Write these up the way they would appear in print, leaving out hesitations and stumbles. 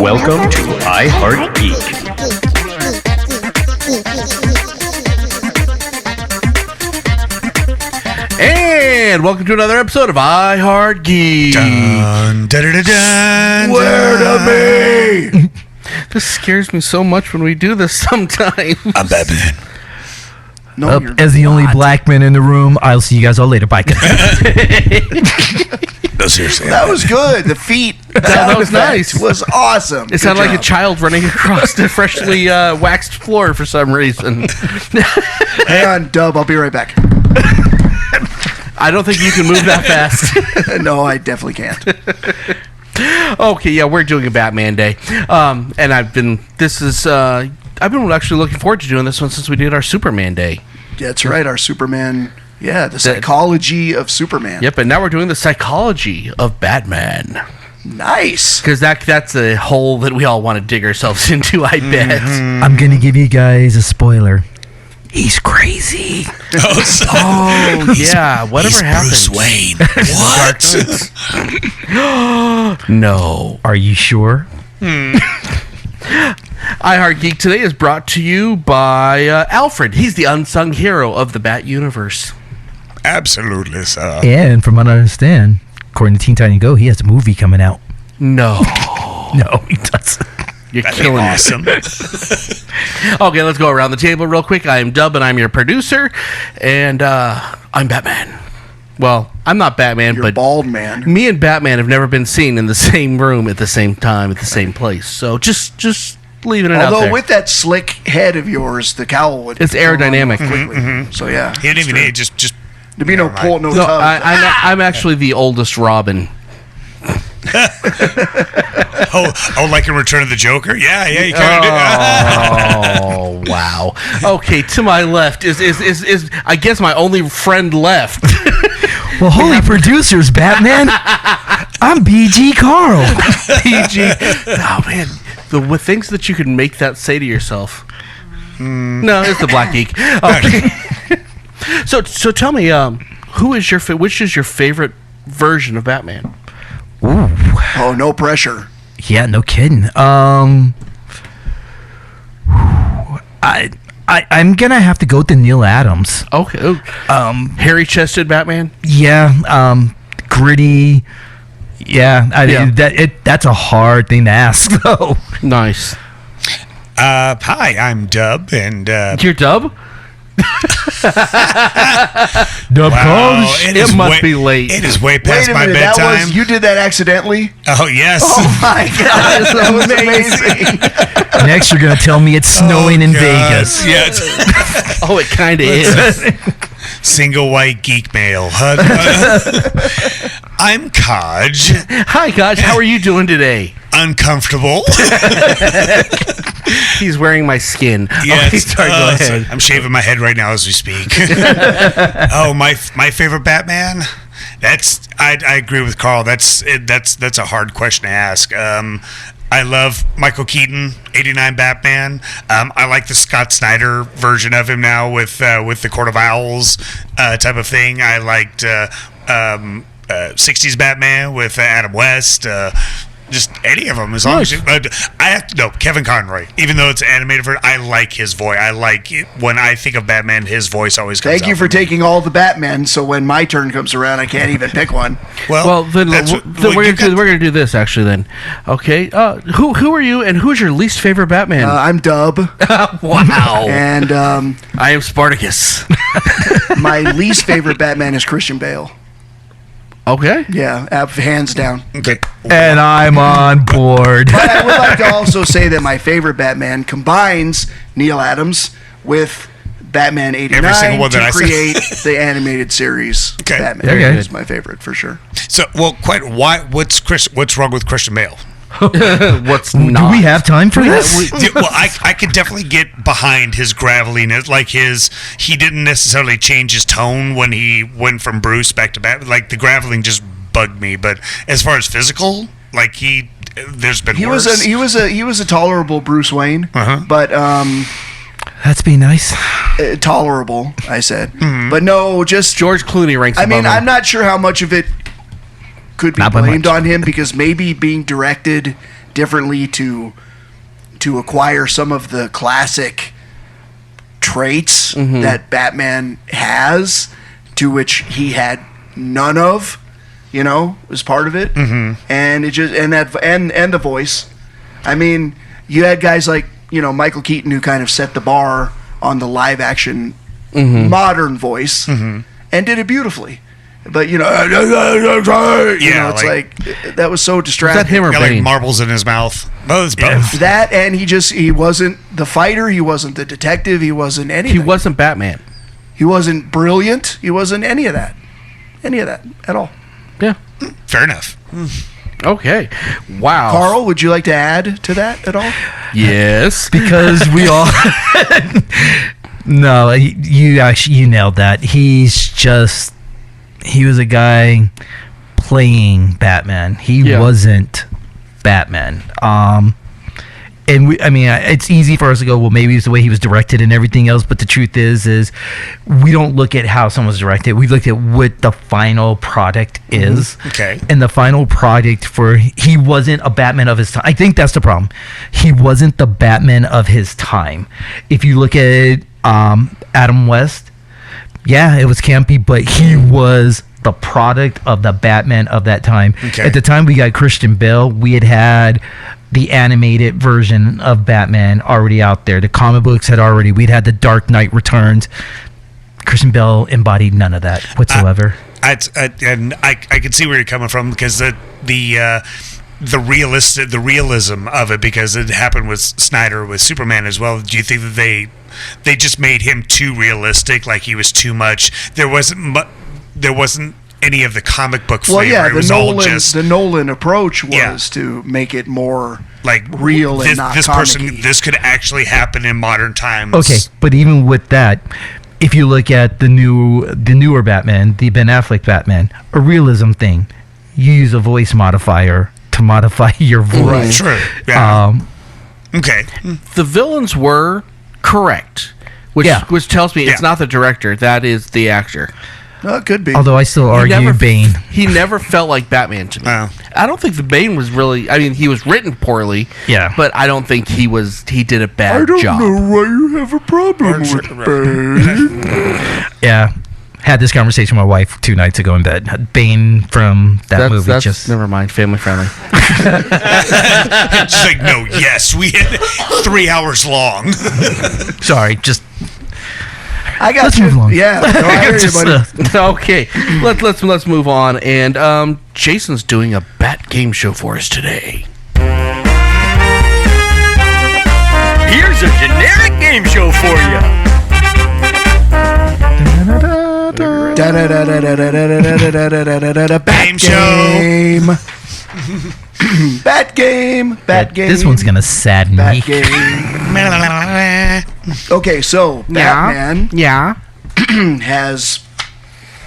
Welcome to iHeartGeek. And welcome to another episode of iHeartGeek. Dun, dun, dun, dun, Swear to me! This scares me so much when we do this sometimes. I'm Batman. No, as the only black man in the room, I'll see you guys all later. Bye. No, seriously. that was good. The feet. That was nice. Was awesome. It sounded like a child running across the freshly waxed floor for some reason. Hang on, Dub. I'll be right back. I don't think you can move that fast. No, I definitely can't. Okay, yeah, we're doing a Batman Day, and I've been actually looking forward to doing this one since we did our Superman Day. That's right, our Superman. Yeah, the psychology of Superman. Yep, and now we're doing the psychology of Batman. Nice. Because that's a hole that we all want to dig ourselves into, I bet. Mm-hmm. I'm gonna give you guys a spoiler. He's crazy. Oh, yeah. Whatever happened? Bruce Wayne. What? No. Are you sure? iHeartGeek today is brought to you by Alfred. He's the unsung hero of the Bat universe. Absolutely, sir. And from what I understand, according to Teen Titans Go, he has a movie coming out. No. No, he doesn't. You're That'd be killing awesome. me. Okay, let's go around the table real quick. I am Dub, and I'm your producer, and I'm Batman. Well, I'm not Batman, You're but bald man. me and Batman have never been seen in the same room at the same time, at the same place. So just leaving it out there. Although with that slick head of yours, the cowl would. It's aerodynamic. Quickly. So yeah. He didn't even need just. To be no pull, no No, tug. I'm actually the oldest Robin. Like in Return of the Joker? Yeah, you kind of Oh wow. Okay, to my left is I guess my only friend left. Well, holy producers, Batman. I'm BG Carl. PG. Oh man, the things that you can make that say to yourself. No, it's the Black Geek. Okay. So tell me, which is your favorite version of Batman? Ooh. Oh, no pressure. Yeah, no kidding. I'm gonna have to go with the Neil Adams. Okay. Hairy-chested Batman. Yeah. Gritty. Yeah. That's a hard thing to ask, though. Nice. Hi, I'm Dub, and You're Dub? It must be late. It is way past Wait a my minute, bedtime. you did that accidentally? Oh yes. Oh my God, that was amazing. Next, you're gonna tell me it's snowing in God. Vegas. Yeah. Oh, it kind of is. Single white geek male. I'm Kaj. Hi, guys. How are you doing today? Uncomfortable. He's wearing my skin. Yes. Okay, sorry, go ahead. I'm shaving my head right now as we speak. Oh, my favorite Batman. I agree with Carl. That's a hard question to ask. I love Michael Keaton, '89 Batman. I like the Scott Snyder version of him now with the Court of Owls type of thing. I liked '60s Batman with Adam West. Just any of them, as long as I have to know Kevin Conroy. Even though it's an animated version, I like his voice. I like it. When I think of Batman, his voice always comes. Thank you for taking all the Batmen. So when my turn comes around, I can't even pick one. Well, then we're gonna do this actually. Then, okay. Who are you, and who's your least favorite Batman? I'm Dub. Wow. And I am Spartacus. my least favorite Batman is Christian Bale. Okay. Yeah, hands down. Okay. And I'm on board. But I would like to also say that my favorite Batman combines Neil Adams with Batman '89 Every single one that I to said. create the animated series. Okay. Batman Okay. is my favorite for sure. So, what's wrong with Christian Bale? What's Do not? we have time for this? Yeah, well, I could definitely get behind his graveliness. Like he didn't necessarily change his tone when he went from Bruce back to Batman. Like the graveling just bugged me. But as far as physical, like there's been worse. He was a tolerable Bruce Wayne, but That's be nice. tolerable. I said, but no, just George Clooney ranks I above mean, him. I'm not sure how much of it could be Not by blamed much. on him because maybe being directed differently to acquire some of the classic traits that Batman has, to which he had none of, was part of it. And it just and the voice. I mean, you had guys like Michael Keaton, who kind of set the bar on the live action modern voice and did it beautifully. But it's like that was so distracting. Was that him or Got Bane? like marbles in his mouth. Both. That, and he wasn't the fighter. He wasn't the detective. He wasn't anything. He wasn't Batman. He wasn't brilliant. He wasn't any of that at all. Yeah. Fair enough. Okay. Wow. Carl, would you like to add to that at all? Yes. Because we all. No, you nailed that. He was a guy playing Batman. He wasn't Batman. And it's easy for us to go, well, maybe it's the way he was directed and everything else. But the truth is we don't look at how someone's directed. We look at what the final product is. Okay. And the final product he wasn't a Batman of his time. I think that's the problem. He wasn't the Batman of his time. If you look at Adam West, yeah, it was campy, but he was the product of the Batman of that time. Okay. At the time we got Christian Bale, we had the animated version of Batman already out there. The comic books we'd had the Dark Knight Returns. Christian Bale embodied none of that whatsoever. I can see where you're coming from, because the realism of it, because it happened with Snyder with Superman as well. Do you think that they just made him too realistic, like he was too much? There wasn't any of the comic book flavor. Well, yeah, it was the Nolan approach was to make it more like real and not comic-y. This could actually happen in modern times. Okay, but even with that, if you look at the newer Batman, the Ben Affleck Batman, a realism thing, you use a voice modifier to modify your voice. Right. True. Yeah. Okay. The villains were correct, which tells me it's not the director. That is the actor. Well, it could be. Although I still argue Bane. He never felt like Batman to me. Oh. I don't think the Bane was really. I mean, he was written poorly. Yeah. But I don't think he did a bad job. I don't know why you have a problem with Bane. Yeah. Had this conversation with my wife 2 nights ago in bed. Bane from that movie. That's never mind. Family friendly. Just like, no, yes, we had 3 hours long. Sorry, just. I got Let's you. move along. Yeah, no, I hear you, buddy. Okay, let's move on. And Jason's doing a Bat game show for us today. Here's a generic game show for you. Bat show. Bat game. Bat game. This one's gonna sadden me. Bat game. Okay, so Batman has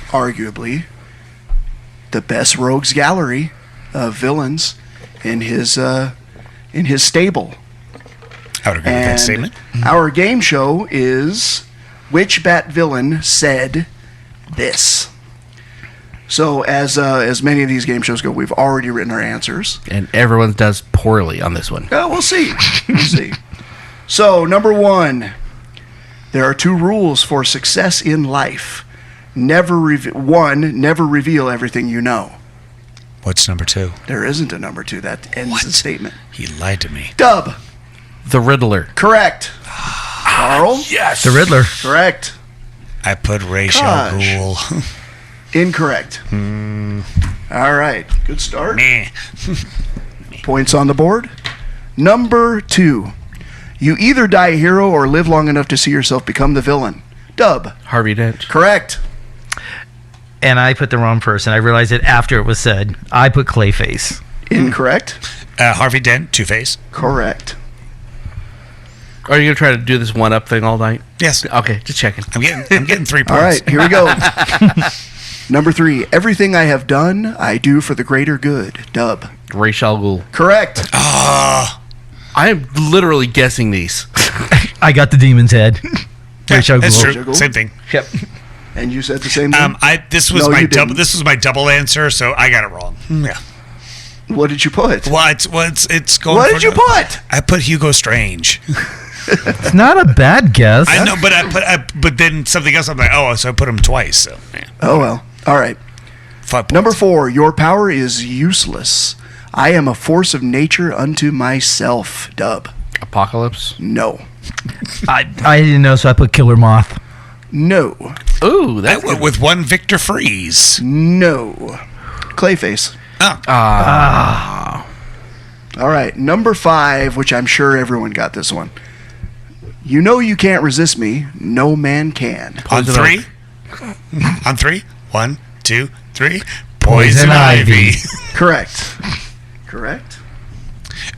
arguably the best rogues gallery of villains in his stable. I would agree with that And statement. our game show is which Bat villain said this. So as many of these game shows go, we've already written our answers. And everyone does poorly on this one. We'll see. We'll see. So, number 1, there are 2 rules for success in life. Never reveal everything you know. What's number 2? There isn't a number 2. That ends the statement. He lied to me. Dub. The Riddler. Correct. Carl. Yes. The Riddler. Correct. I put Ra's al Gosh. Ghul. Incorrect. All right. Good start. Meh. Points on the board. Number 2. You either die a hero or live long enough to see yourself become the villain. Dub. Harvey Dent. Correct. And I put the wrong person. I realized it after it was said. I put Clayface. Incorrect. Harvey Dent, Two-Face. Correct. Are you gonna try to do this one-up thing all night? Yes. Okay, just checking. I'm getting 3 points. All right, here we go. Number 3. Everything I have done, I do for the greater good. Dub. Ra's al Ghul. Correct. I am literally guessing these. I got the demon's head. Yeah, Ra's al that's Ghul. true. Same thing. Yep. And you said the same thing? This was No, my you double. didn't. This was my double answer, so I got it wrong. Yeah. What did you put? It's going. What did you put? I put Hugo Strange. It's not a bad guess. I know, but then something else. I'm like, so I put him twice. So, yeah. Oh well. All right. 5 points. Number 4. Your power is useless. I am a force of nature unto myself. Dub. Apocalypse. No. I didn't know, so I put Killer Moth. No. Ooh, I that's went with one Victor Freeze. No. Clayface. Oh. All right. Number 5, which I'm sure everyone got this one. You know you can't resist me. No man can. On Poison 3? On 3? 1, 2, 3. Poison Ivy. Correct. Uma Correct.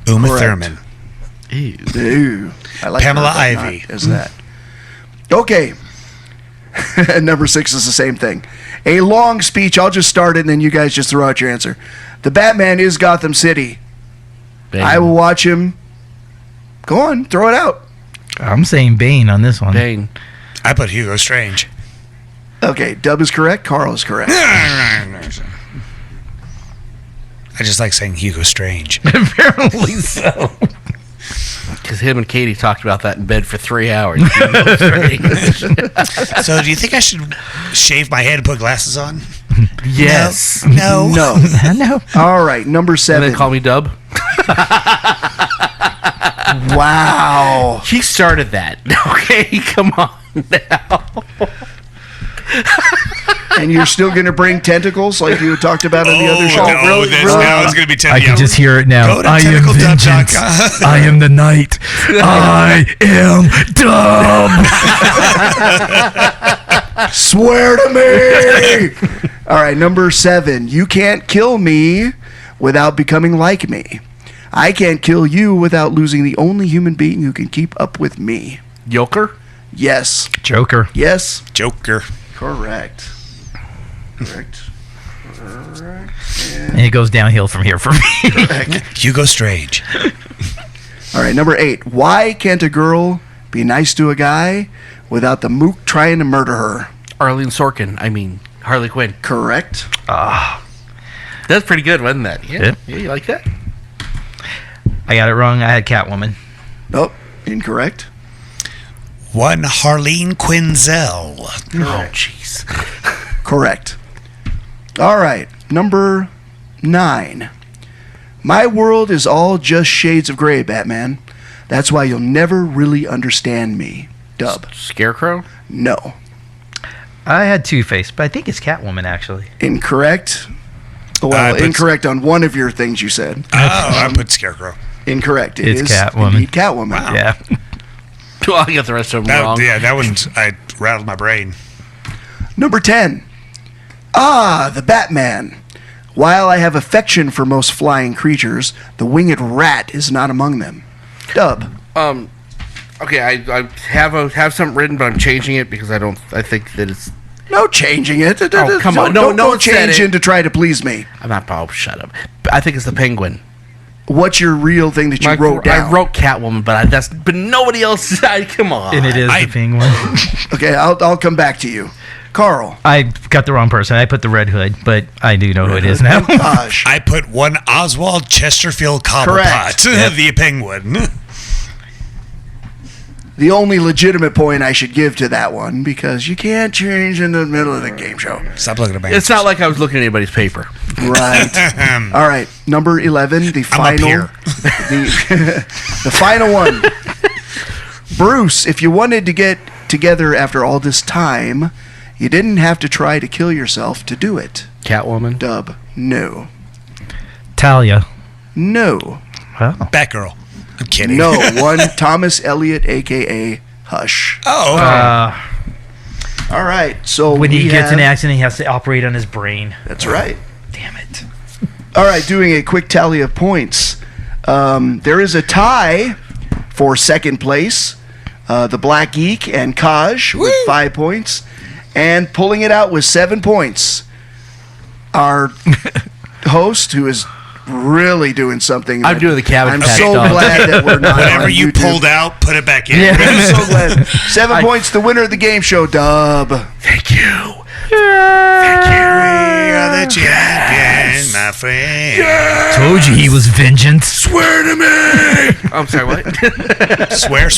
Thurman. Ooh. I like Pamela her, but not Ivy. as that. Okay. Number 6 is the same thing. A long speech. I'll just start it and then you guys just throw out your answer. The Batman is Gotham City. Bane. I will watch him. Go on, throw it out. I'm saying Bane on this one. Bane. I put Hugo Strange. Okay, Dub is correct. Carl is correct. I just like saying Hugo Strange. Apparently so. Because him and Katie talked about that in bed for 3 hours. So do you think I should shave my head and put glasses on? Yes. No. No. No. All right, number And 7. then call me Dub. Wow. He started that. Okay, come on now. And you're still going to bring tentacles like you talked about on the other show? No, now it's going to be 10. I can just hear it now. Go to I am vengeance. tentacledub.com. I am the night. I am dumb. Swear to me. All right, number 7. You can't kill me without becoming like me. I can't kill you without losing the only human being who can keep up with me. Joker? Yes. Joker. Yes. Joker. Correct. And it goes downhill from here for me. Hugo Strange. All right, number 8. Why can't a girl be nice to a guy without the mook trying to murder her? Arlene Sorkin. I mean, Harley Quinn. Correct. That's pretty good, wasn't that? Yeah. Yep. Yeah, you like that? I got it wrong. I had Catwoman. Nope. Incorrect. One Harleen Quinzel. Oh, jeez. Correct. All right, number 9. My world is all just shades of gray, Batman. That's why you'll never really understand me. Dub. Scarecrow? No. I had Two-Face, but I think it's Catwoman, actually. Incorrect. Well, incorrect on one of your things you said. I put Scarecrow. Incorrect. It It's is Catwoman. indeed Catwoman. Wow. Yeah. Well, I got the rest of them wrong. That one's, I rattled my brain. Number 10. The Batman. While I have affection for most flying creatures, the winged rat is not among them. Dub. Okay, I have something written, but I'm changing it because I think that it's... No changing it. Oh, come on. No Don't one said change it. in to try to please me. I'm not... Oh, shut up. I think it's the Penguin. What's your real thing that you wrote down? I wrote Catwoman, but nobody else... Come on. And it is the Penguin. Okay, I'll come back to you. Carl. I got the wrong person. I put the Red Hood, but I do know who it is now. Gosh. I put one Oswald Chesterfield Cobblepot. Yep. The Penguin. The only legitimate point I should give to that one, because you can't change in the middle of the game show. Stop looking at me. It's not like I was looking at anybody's paper. Right. All right. Number 11, the final. here. The final one. Bruce, if you wanted to get together after all this time, you didn't have to try to kill yourself to do it. Catwoman. Dub. No. Talia. No. Well, Batgirl. I'm kidding. No. One, Thomas Elliott, a.k.a. Hush. Oh. All right. So when he we gets in an have- accident, he has to operate on his brain. That's right. Damn it. All right, doing a quick tally of points. There is a tie for second place. The Black Geek and Kaj with 5 points. And pulling it out with 7 points, our host, who is really doing something. I'm doing the Cabbage I'm Patch so Doll. glad that we're not Whatever on you YouTube. pulled out, put it back in. Yeah. I'm so glad. 7 points, the winner of the game show, Dub. Thank you. We are the champions. my friend. Told you he was vengeance. Swear to me. I'm sorry, what? Swear.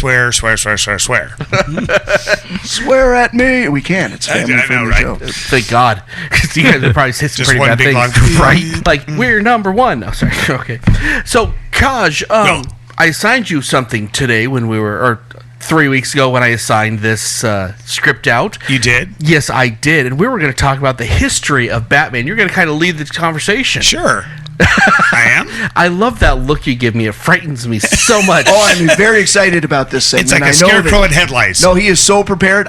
Swear at me. We can. It's a I know, family-friendly right? show. Thank God. Because you guys would probably say some Just pretty one bad big things. long- Right? Like, we're number one. Oh, sorry. Okay. So, Kaj, No. I assigned you something today or 3 weeks ago when I assigned this script out. You did? Yes, I did. And we were going to talk about the history of Batman. You're going to kind of lead the conversation. Sure. I am. I love that look you give me. It frightens me so much. Oh, I'm very excited about this segment. It's like a I know scarecrow that- in headlights. No, he is so prepared.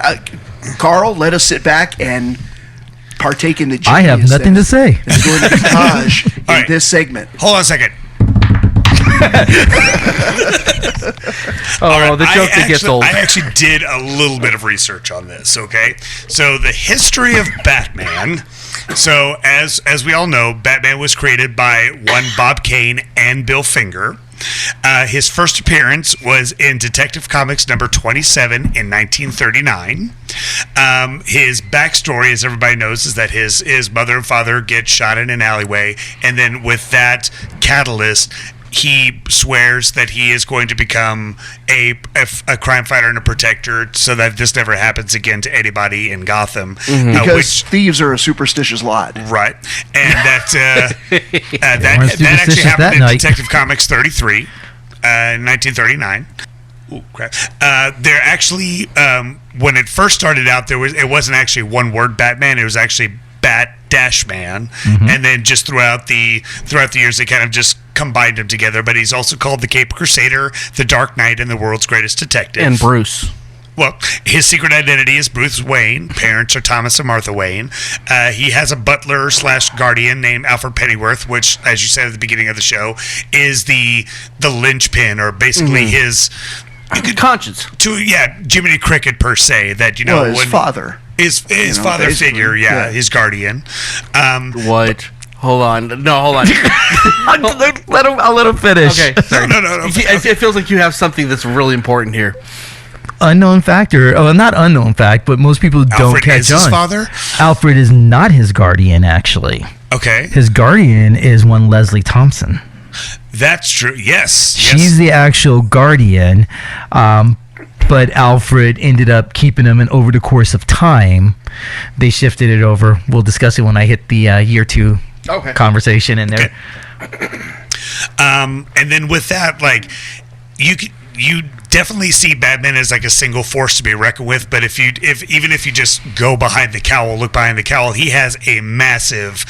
Carl, let us sit back and partake in the genius I have nothing to say. It's going to be Taj in All right. this segment. Hold on a second. The joke that gets old. I actually did a little bit of research on this, okay? So the history of Batman. So as we all know, Batman was created by one Bob Kane and Bill Finger. His first appearance was in Detective Comics number 27 in 1939. His backstory, as everybody knows, is that his mother and father get shot in an alleyway, and then with that catalyst, he swears that he is going to become a crime fighter and a protector so that this never happens again to anybody in Gotham. Because thieves are a superstitious lot. Right. And that weren't that actually superstitious happened that in night. Detective Comics 33 in 1939. Ooh, crap. There actually, when it first started out, it wasn't actually one word Batman. It was actually Bat Dash Man, and then just throughout the years, they kind of just combined them together. But he's also called the Cape Crusader, the Dark Knight, and the World's Greatest Detective. And Bruce. Well, his secret identity is Bruce Wayne. Parents are Thomas and Martha Wayne. He has a butler / guardian named Alfred Pennyworth, which, as you said at the beginning of the show, is the linchpin, or basically his Conscience. Jiminy Cricket per se. That Well, his father. his father basically, figure, his guardian. What? Hold on. No, hold on. I'll let him finish. Okay, sorry. No. It feels like you have something that's really important here. Unknown fact, not unknown fact, but most people don't Alfred catch is his on. father? Alfred is not his guardian, actually. Okay, His guardian is one Leslie Thompson. that's true. Yes, She's the actual guardian, but Alfred ended up keeping him, and over the course of time, they shifted it over. We'll discuss it when I hit the year 2 conversation in there. And then with that, like you definitely see Batman as like a single force to be reckoned with. But even if you just go behind the cowl, look behind the cowl, he has a massive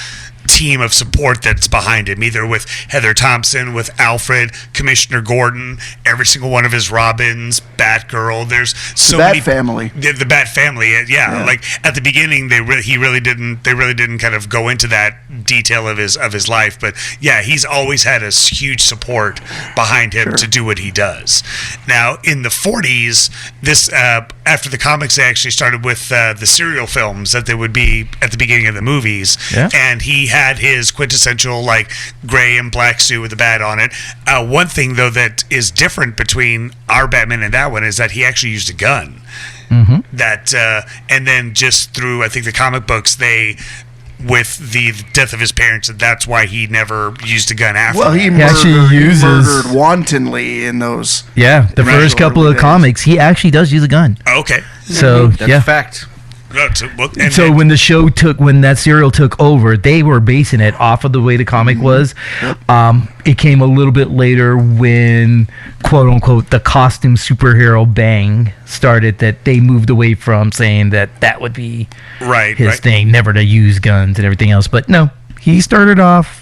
team of support that's behind him, either with Heather Thompson, with Alfred, Commissioner Gordon, every single one of his Robins, Batgirl. There's so Bat many family. The Bat family, yeah. Like at the beginning, they really didn't kind of go into that detail of his life, but yeah, he's always had a huge support behind him to do what he does. Now in the 40s, this after the comics, they actually started with the serial films that they would be at the beginning of the movies, and he had his quintessential like gray and black suit with a bat on it. One thing though that is different between our Batman and that one is that he actually used a gun. That and then just through I think the comic books, they with the death of his parents, that's why he never used a gun after. Well, he murdered wantonly in those. Yeah, the first couple of comics, he actually does use a gun. Okay. So That's a fact. When that serial took over, they were basing it off of the way the comic was. It came a little bit later when, quote unquote, the costume superhero bang started, that they moved away from saying that would be his thing, never to use guns and everything else. But no, he started off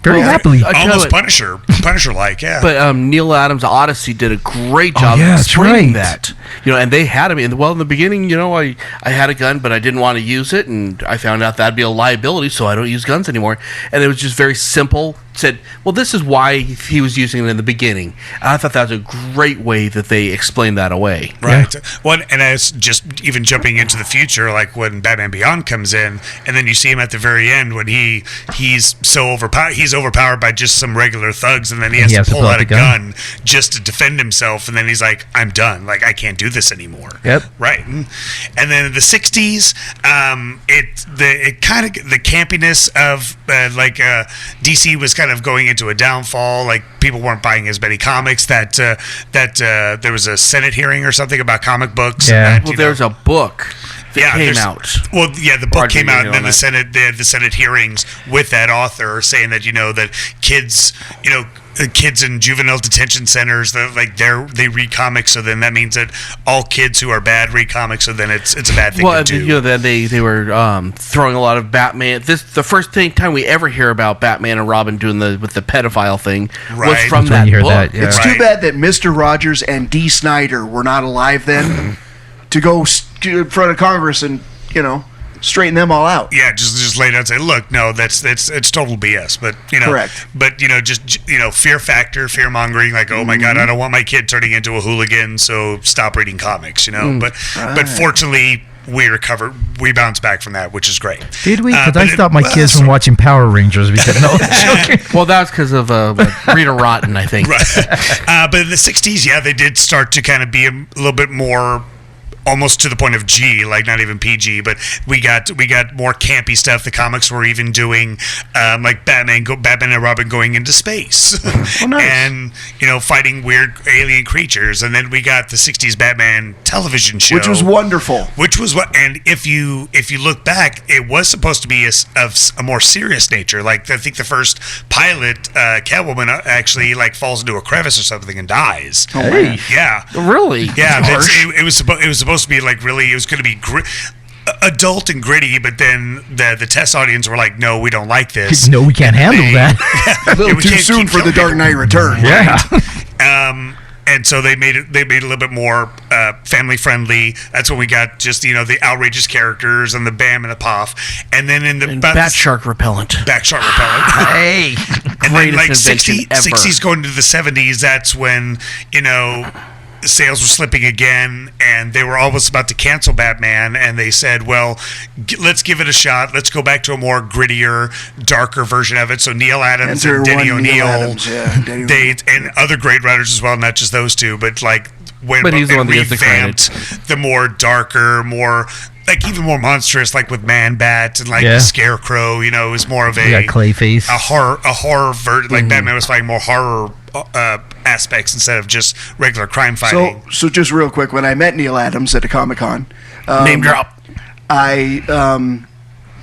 very happily. Almost Punisher-like, yeah. But Neil Adams' Odyssey did a great job of explaining that. And they had him. In the beginning, I had a gun, but I didn't want to use it, and I found out that'd be a liability, so I don't use guns anymore. And it was just very simple said, well, this is why he was using it in the beginning. And I thought that was a great way that they explained that away. Right. Yeah. Well, and as just even jumping into the future, like when Batman Beyond comes in, and then you see him at the very end when he's so overpowered by just some regular thugs, and then he has to pull out a gun just to defend himself, and then he's like, I'm done. Like, I can't do this anymore. Yep. Right. And then in the 60s, it kind of, the campiness of DC was kind of going into a downfall. Like, people weren't buying as many comics. That there was a Senate hearing or something about comic books. Yeah. There's a book that came out. Well, yeah, the book came out, and then they had the Senate hearings with that author saying that that kids, kids in juvenile detention centers, they read comics, so then that means that all kids who are bad read comics, so then it's a bad thing to do. Then they were throwing a lot of Batman. The first time we ever hear about Batman and Robin doing with the pedophile thing was from that book. It's too bad that Mr. Rogers and D. Snyder were not alive then to go in front of Congress and straighten them all out. Yeah, just lay down and say, look, no, it's total BS. But correct. But just fear factor, fear mongering, like, oh my God, I don't want my kid turning into a hooligan, so stop reading comics. But fortunately, we bounced back from that, which is great. Did we? Because I stopped my kids from watching Power Rangers because well, that's because of Rita Rotten, I think. Right. But in the 60s, they did start to kind of be a little bit more, almost to the point of G, like not even PG, but we got more campy stuff. The comics were even doing like Batman and Robin going into space, and fighting weird alien creatures. And then we got the 60s Batman television show, which was wonderful. And if you look back, it was supposed to be of a more serious nature. Like, I think the first pilot, Catwoman actually falls into a crevice or something and dies. Oh, hey. Yeah, really? Yeah, it was supposed to be it was going to be adult and gritty, but then the test audience were like, no, we don't like this. No, we can't handle that. A little too soon for The Dark Knight Returns. Yeah. And so they made it a little bit more family friendly. That's when we got just the outrageous characters and the Bam and the Poff, and then Bat Shark Repellent. Hey, and greatest then invention ever. 60s going into the 70s. That's when sales were slipping again, and they were almost about to cancel Batman, and they said, well, let's give it a shot. Let's go back to a more grittier, darker version of it. So Neil Adams and Denny O'Neil, and other great writers as well, not just those two, but he's the one that revamped the more darker, more even more monstrous, like with Man-Bat and the Scarecrow. It was more of a Clayface, a horror version. Batman was fighting more horror aspects instead of just regular crime fighting. So just real quick, when I met Neil Adams at a Comic-Con, name drop, I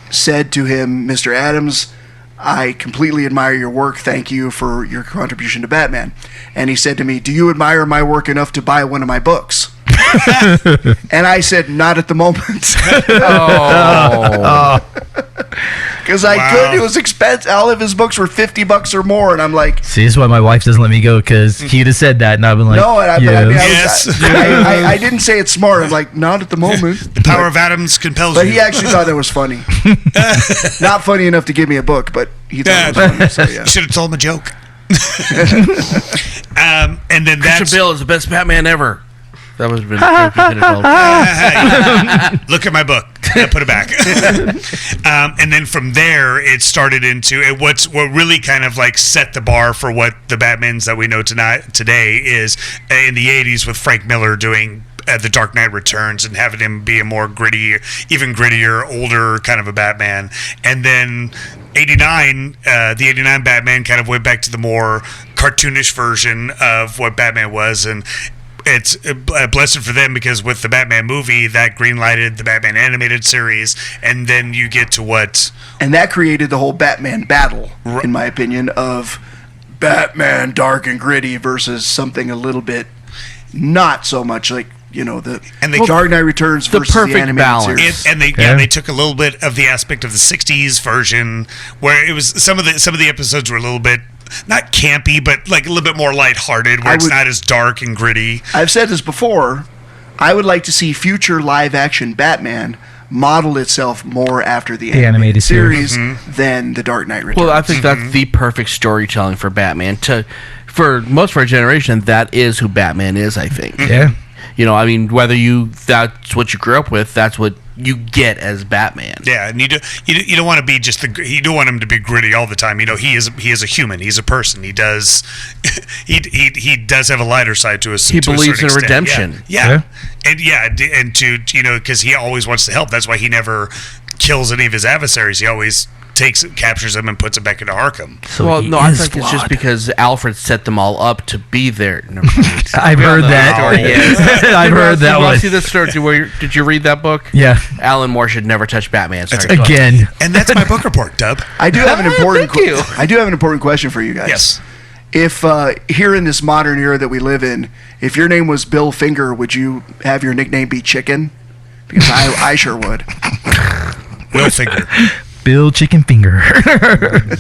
said to him, Mr. Adams, I completely admire your work. Thank you for your contribution to Batman. And he said to me, do you admire my work enough to buy one of my books? And I said, not at the moment. Because I could. It was expensive. All of his books were $50 or more, and I'm like, see, this is why my wife doesn't let me go, because he'd have said that, and I've been like, no. And yes. I didn't say it smart. I'm like, not at the moment. The power of Adams compels but you. He actually thought it was funny. Not funny enough to give me a book, but he thought it was funny. So, yeah. You should have told him a joke. And then Christian Bale is the best Batman ever. That was been look at my book. Put it back. And then from there, it started into what really kind of set the bar for what the Batmans that we know today is in the 80s with Frank Miller doing The Dark Knight Returns and having him be a more even grittier, older kind of a Batman. And then 89, the 89 Batman kind of went back to the more cartoonish version of what Batman was, and it's a blessing for them, because with the Batman movie, that greenlighted the Batman animated series, and then you get to what... And that created the whole Batman battle, in my opinion, of Batman dark and gritty versus something a little bit not so much the Dark Knight Returns versus the animated balance. series. They took a little bit of the aspect of the 60s version, where it was some of the episodes were a little bit not campy, but a little bit more lighthearted, where it's not as dark and gritty. I've said this before. I would like to see future live-action Batman modeled itself more after the animated series than The Dark Knight Returns. Well, I think that's the perfect storytelling for Batman. For most of our generation, that is who Batman is, I think. Yeah. You know, I mean, that's what you grew up with, that's what you get as Batman. Yeah, and you don't want to be just you don't want him to be gritty all the time. You know, he is a human. He's a person. He does he does have a lighter side to us. He believes in redemption. Yeah. And to because he always wants to help. That's why he never kills any of his adversaries. He always captures them and puts them back into Arkham. So well, no, I think flawed. it's just because Alfred set them all up to be there. No, I've heard that. I've heard that one. See this story? Did you read that book? Yeah. Alan Moore should never touch Batman. Sorry, Again. And that's my book report, Dub. I do have an important. Thank you. I do have an important question for you guys. Yes. If here in this modern era that we live in, if your name was Bill Finger, would you have your nickname be Chicken? Because I sure would. Will Finger. Bill Chicken Finger.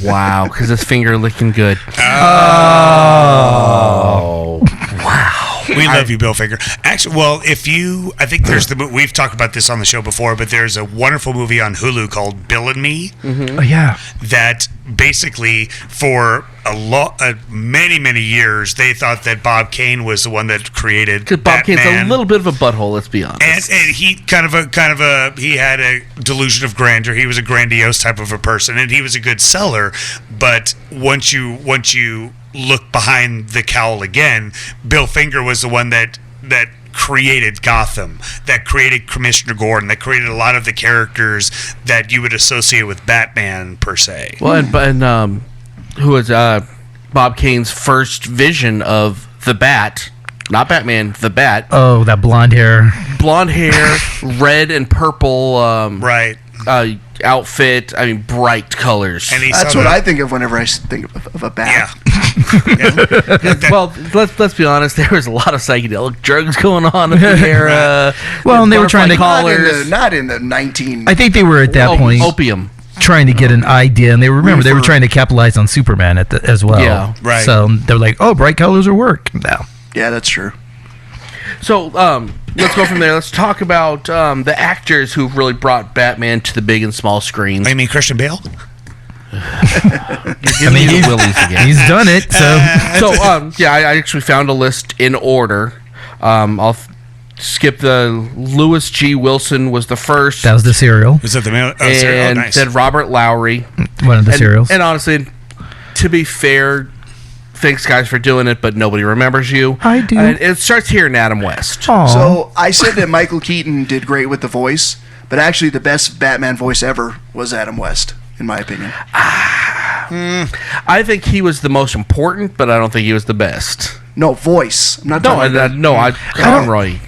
Wow, because his finger licking good. Oh. Wow. We love you, Bill Finger. Actually, well, I think we've talked about this on the show before, but there's a wonderful movie on Hulu called Bill and Me. Mm-hmm. Oh, yeah. That basically, for many years, they thought that Bob Kane was the one that created Because Bob Batman. Kane's a little bit of a butthole, let's be honest. And he he had a delusion of grandeur. He was a grandiose type of a person, and he was a good seller. But once you look behind the cowl again, Bill Finger was the one that created Gotham, that created Commissioner Gordon, that created a lot of the characters that you would associate with Batman per se. Well, and who was Bob Kane's first vision of the Bat? Not Batman, the Bat. Oh, that blonde hair. Blonde hair, red and purple. Right. Outfit. I mean, bright colors. And That's what I think of whenever I think of a bat. Yeah. Well, let's be honest. There was a lot of psychedelic drugs going on in the era. Well, and they were trying to Not in the 19. I think they were at that point opium. trying to get an idea, and they were trying to capitalize on Superman as well. Yeah, right. So they're like, "Oh, bright colors will work now." Yeah, that's true. So let's go from there. Let's talk about the actors who've really brought Batman to the big and small screens. I mean, Christian Bale. He's done it. So I actually found a list in order. I'll skip the Lewis G. Wilson was the first. That was the serial. Was that the male? Oh, and nice. then Robert Lowry. One of the serials. And honestly, to be fair, thanks guys for doing it, but nobody remembers you. I do. It starts here in Adam West. Aww. So I said that Michael Keaton did great with the voice, but actually the best Batman voice ever was Adam West, in my opinion. I think he was the most important, but I don't think he was the best. No, voice. I'm not talking about Conroy.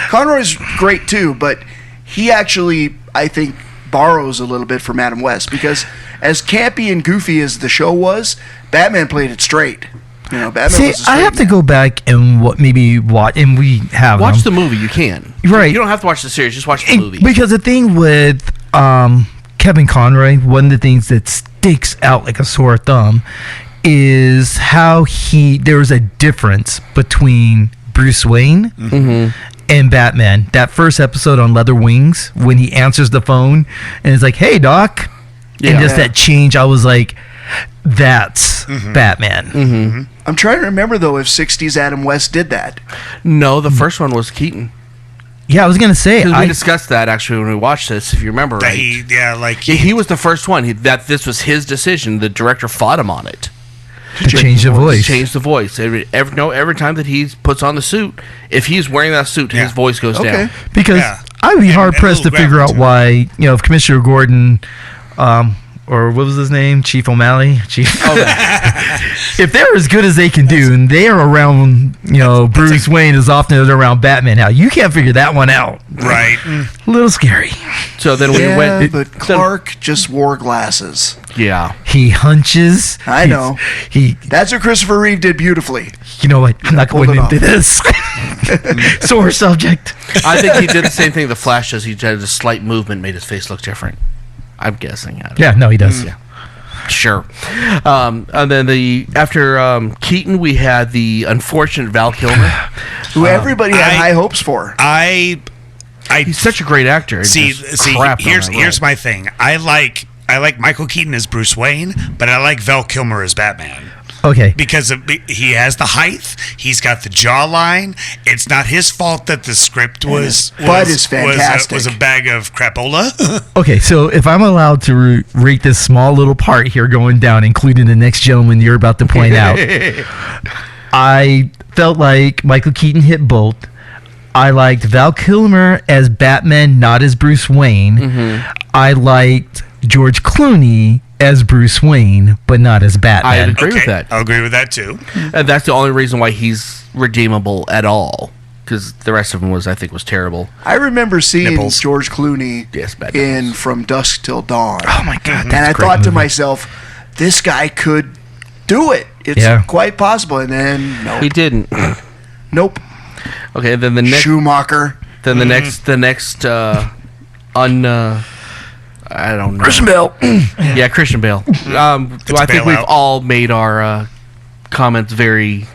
Conroy's great too, but he actually, I think, borrows a little bit from Adam West, because as campy and goofy as the show was, Batman played it straight. You know, Batman was a straight I have to man. go back and watch, and we have Watch them. the movie. You can. Right. You don't have to watch the series. Just watch the movie. Because the thing with Kevin Conroy, one of the things that sticks out like a sore thumb is how there's a difference between Bruce Wayne and Batman. That first episode on Leather Wings, when he answers the phone and it's like, "Hey, Doc," and just that change, I was like, "That's Batman." I'm trying to remember though if '60s Adam West did that. No, the first one was Keaton. Yeah, I was gonna say We discussed that actually when we watched this, if you remember right. He was the first one. This was his decision. The director fought him on it. to change the voice. Change the voice. Every time that he puts on the suit, if he's wearing that suit, his voice goes down. Because I'd be hard pressed to figure out why, if Commissioner Gordon, or what was his name, Chief O'Malley, if they're as good as they can do, and they are around, Bruce Wayne as often as they're around Batman now, you can't figure that one out. Right. A little scary. So then we went. But Clark just wore glasses. Yeah. He hunches. I know. That's what Christopher Reeve did beautifully. You know what? I'm not going into this. Sore subject. I think he did the same thing the Flash does. He did a slight movement, made his face look different. I'm guessing. Yeah, no, he does. Yeah. Sure. And then after Keaton, we had the unfortunate Val Kilmer, who everybody had high hopes for. He's such a great actor. Here's my thing. I like Michael Keaton as Bruce Wayne, but I like Val Kilmer as Batman. Okay. Because he has the height, he's got the jawline. It's not his fault that the script was fantastic. Was a bag of crapola. Okay, so if I'm allowed to rate this small little part here going down, including the next gentleman you're about to point out, I felt like Michael Keaton hit both. I liked Val Kilmer as Batman, not as Bruce Wayne. Mm-hmm. I liked George Clooney as Bruce Wayne, but not as Batman. I agree with that. I'll agree with that too. And that's the only reason why he's redeemable at all. Because the rest of him was terrible. I remember seeing George Clooney in nipples. From Dusk Till Dawn. Oh my God! And I thought to myself, this guy could do it. It's quite possible. And then no, he didn't. Nope. Okay, then the next Schumacher. Then the next I don't know. Christian Bale. Yeah, Christian Bale. I think we've all made our comments very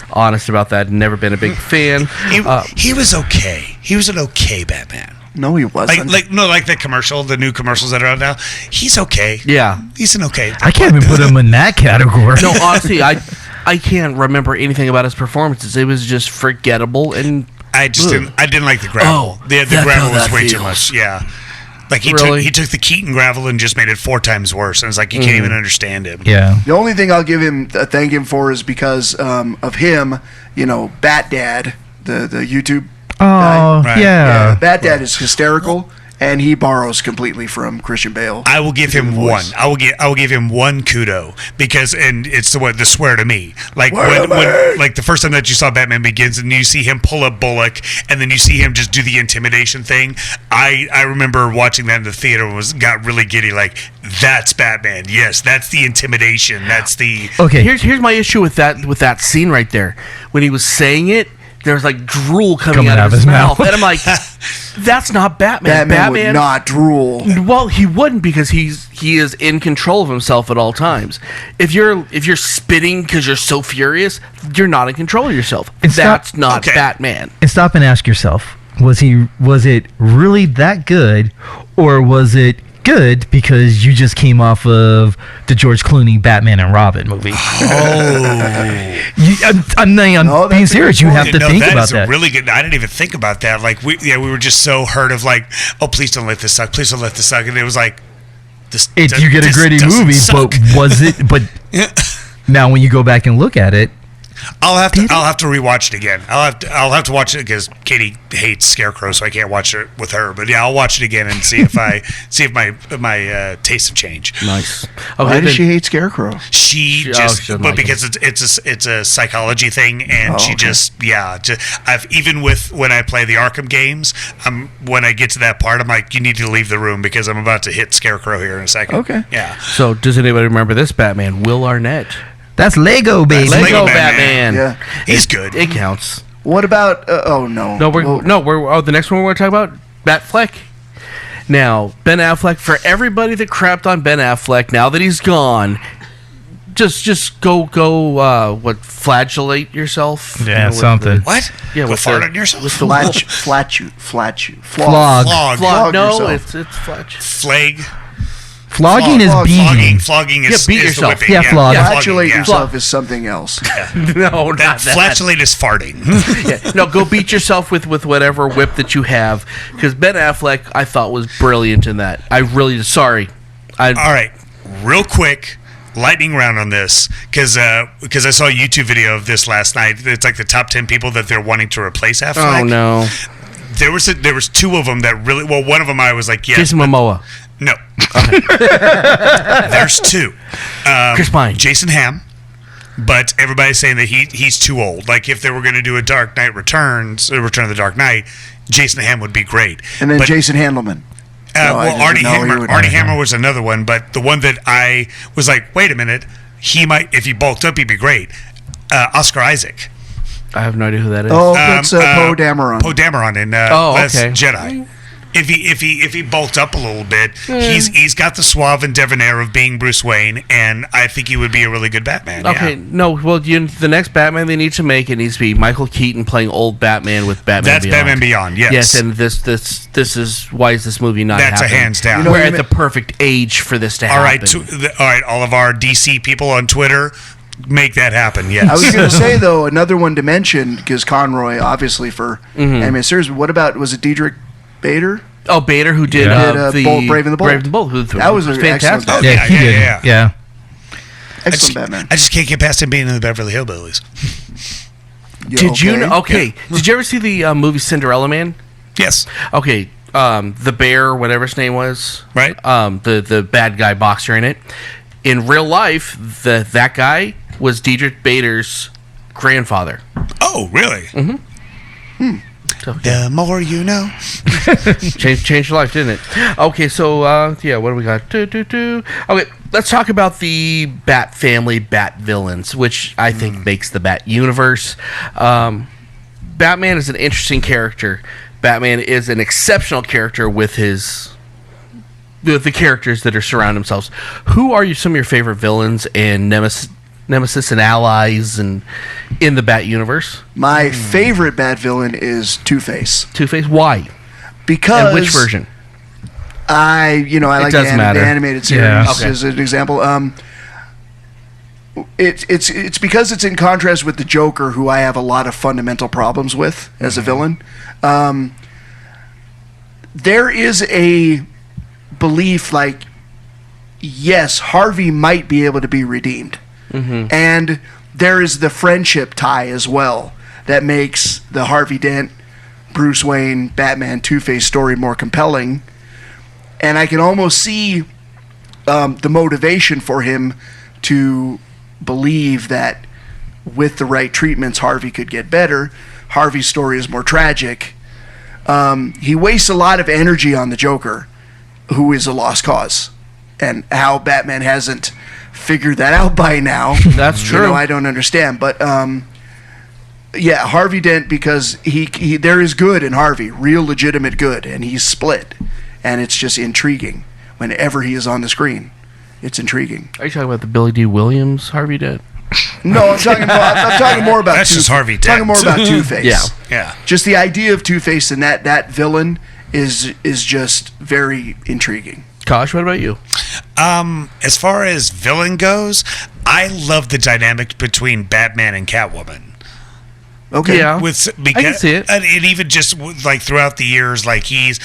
honest about that. Never been a big fan. He was okay. He was an okay Batman. No, he wasn't. Like the commercial, the new commercials that are out now. He's okay. Yeah, he's an okay. I can't even put him in that category. No, honestly, I can't remember anything about his performances. It was just forgettable, and I didn't like the gravel. The gravel was way too much. Yeah. Like he took the Keaton gravel and just made it 4 times worse. And it's like you can't even understand him. Yeah. The only thing I'll give him thank him for is because of him. Bat Dad, the YouTube guy. Right. Yeah. Bat Dad is hysterical, and he borrows completely from Christian Bale. I will give him one. I will give him one kudo because, and it's the swear to me. Like when like the first time that you saw Batman Begins and you see him pull up Bullock and then you see him just do the intimidation thing. I remember watching that in the theater and got really giddy. Like that's Batman. Yes, that's the intimidation. That's the okay. Here's my issue with that scene right there. When he was saying it, there was like drool coming out of his mouth. And I'm like, that's not Batman. Batman would not drool. Well, he wouldn't because he is in control of himself at all times. If you're spitting because you're so furious, you're not in control of yourself. That's not Batman. And stop and ask yourself, was it really that good, or was it good because you just came off of the George Clooney Batman and Robin movie? I'm being serious. You have to think about that. Really good. I didn't even think about that. Like we were just so hurt of like, oh, please don't let this suck. Please don't let this suck. And it was like, you get a gritty movie, suck. but was it? But now when you go back and look at it, I'll have to rewatch it again. I'll have to watch it because Katie hates Scarecrow, so I can't watch it with her. But yeah, I'll watch it again and see if my tastes have changed. Nice. Okay, Why does she hate Scarecrow? She because it's a psychology thing, and I've even with when I play the Arkham games, when I get to that part, I'm like, you need to leave the room because I'm about to hit Scarecrow here in a second. Okay. Yeah. So does anybody remember this Batman? Will Arnett. That's Lego, baby. Lego Batman. Yeah, he's good. It counts. What about? The next one we're talking about Batfleck. Now Ben Affleck. For everybody that crapped on Ben Affleck, now that he's gone, just go. Flagellate yourself. Yeah, something. What? Yeah, go fart on yourself. Flog. No, it's flatch. Flag. Flogging is beating. Flogging is beat yourself. The whipping. Yeah, flog. Flatulate yourself is something else. No, not that. Flatulate is farting. No, go beat yourself with whatever whip that you have. Because Ben Affleck, I thought, was brilliant in that. All right, real quick, lightning round on this because I saw a YouTube video of this last night. It's like the top 10 people that they're wanting to replace Affleck. Oh no. There was 2 of them that really. Well, one of them I was like, yes. Jason Momoa. No. Okay. There's 2. Chris Pine. Jason Hamm. But everybody's saying that he's too old. Like if they were going to do a Dark Knight Returns, Return of the Dark Knight, Jason Hamm would be great. And then Jason Handelman. Arnie Hammer was another one, but the one that I was like, wait a minute, he might, if he bulked up, he'd be great. Oscar Isaac. I have no idea who that is. Oh, that's Poe Dameron. Poe Dameron in Last Jedi. if he bulked up a little bit, he's got the suave and debonair of being Bruce Wayne, and I think he would be a really good Batman. Okay, no, well, the next Batman they need to make, it needs to be Michael Keaton playing old Batman with Batman That's Beyond. Batman Beyond, yes. Yes, and this is, why is this movie not That's happening? a hands down. We're at the perfect age for this to happen. All right, all of our DC people on Twitter, make that happen, yes. I was going to say, though, another one to mention, because Conroy, obviously, for animated series, but what about, was it Diedrich Bader? Oh, Bader, who did the Brave and the Bold. Brave and the Bold. That was fantastic. excellent. Yeah, he did. Yeah. Excellent Batman. I just can't get past him being in the Beverly Hillbillies. Did you know? Okay. Did you ever see the movie Cinderella Man? Yes. Okay. The bear, whatever his name was. Right. The bad guy boxer in it. In real life, that guy was Diedrich Bader's grandfather. Oh, really? Mm-hmm. So, the more you know. Changed your life, didn't it? Okay, so what do we got? Okay, let's talk about the Bat family, Bat villains, which I think makes the Bat universe. Batman is an interesting character. Batman is an exceptional character with the characters that are surround themselves. Who are some of your favorite villains and nemesis and allies and in the Bat universe? My favorite Bat villain is Two-Face. Two-Face, why? Because and which version? I like the animated series as an example. It's because it's in contrast with the Joker, who I have a lot of fundamental problems with as a villain. There is a belief, like, yes, Harvey might be able to be redeemed. Mm-hmm. And there is the friendship tie as well that makes the Harvey Dent, Bruce Wayne, Batman, Two-Face story more compelling. And I can almost see the motivation for him to believe that with the right treatments, Harvey could get better. Harvey's story is more tragic. He wastes a lot of energy on the Joker, who is a lost cause. And how Batman hasn't figured that out by now. That's true. I don't understand. But Harvey Dent, because he there is good in Harvey, real legitimate good, and he's split. And it's just intriguing. Whenever he is on the screen, it's intriguing. Are you talking about the Billy D. Williams Harvey Dent? No, I'm talking more about that's just Harvey Dent. Talking more about Two-Face. Yeah. Just the idea of Two-Face and that villain is just very intriguing. Kosh, what about you? As far as villain goes, I love the dynamic between Batman and Catwoman. Okay. Yeah. I can see it. And even just like throughout the years, like he's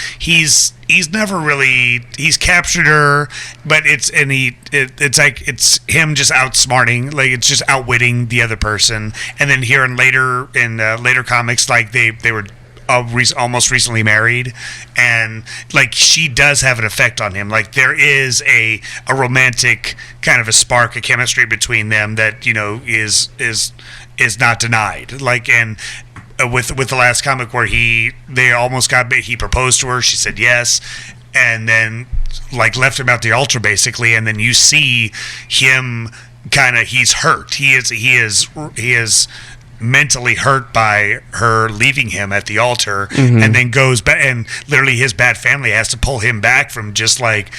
never really captured her, but it's him just outsmarting, like it's just outwitting the other person. And then here in later comics, like they were almost recently married, and like she does have an effect on him. Like there is a romantic kind of a spark, a chemistry between them that is not denied. Like, and with the last comic where he proposed to her, she said yes, and then like left him at the altar basically, and then you see him kind of, he's hurt. He is mentally hurt by her leaving him at the altar, and then goes back, and literally his Bat family has to pull him back from just like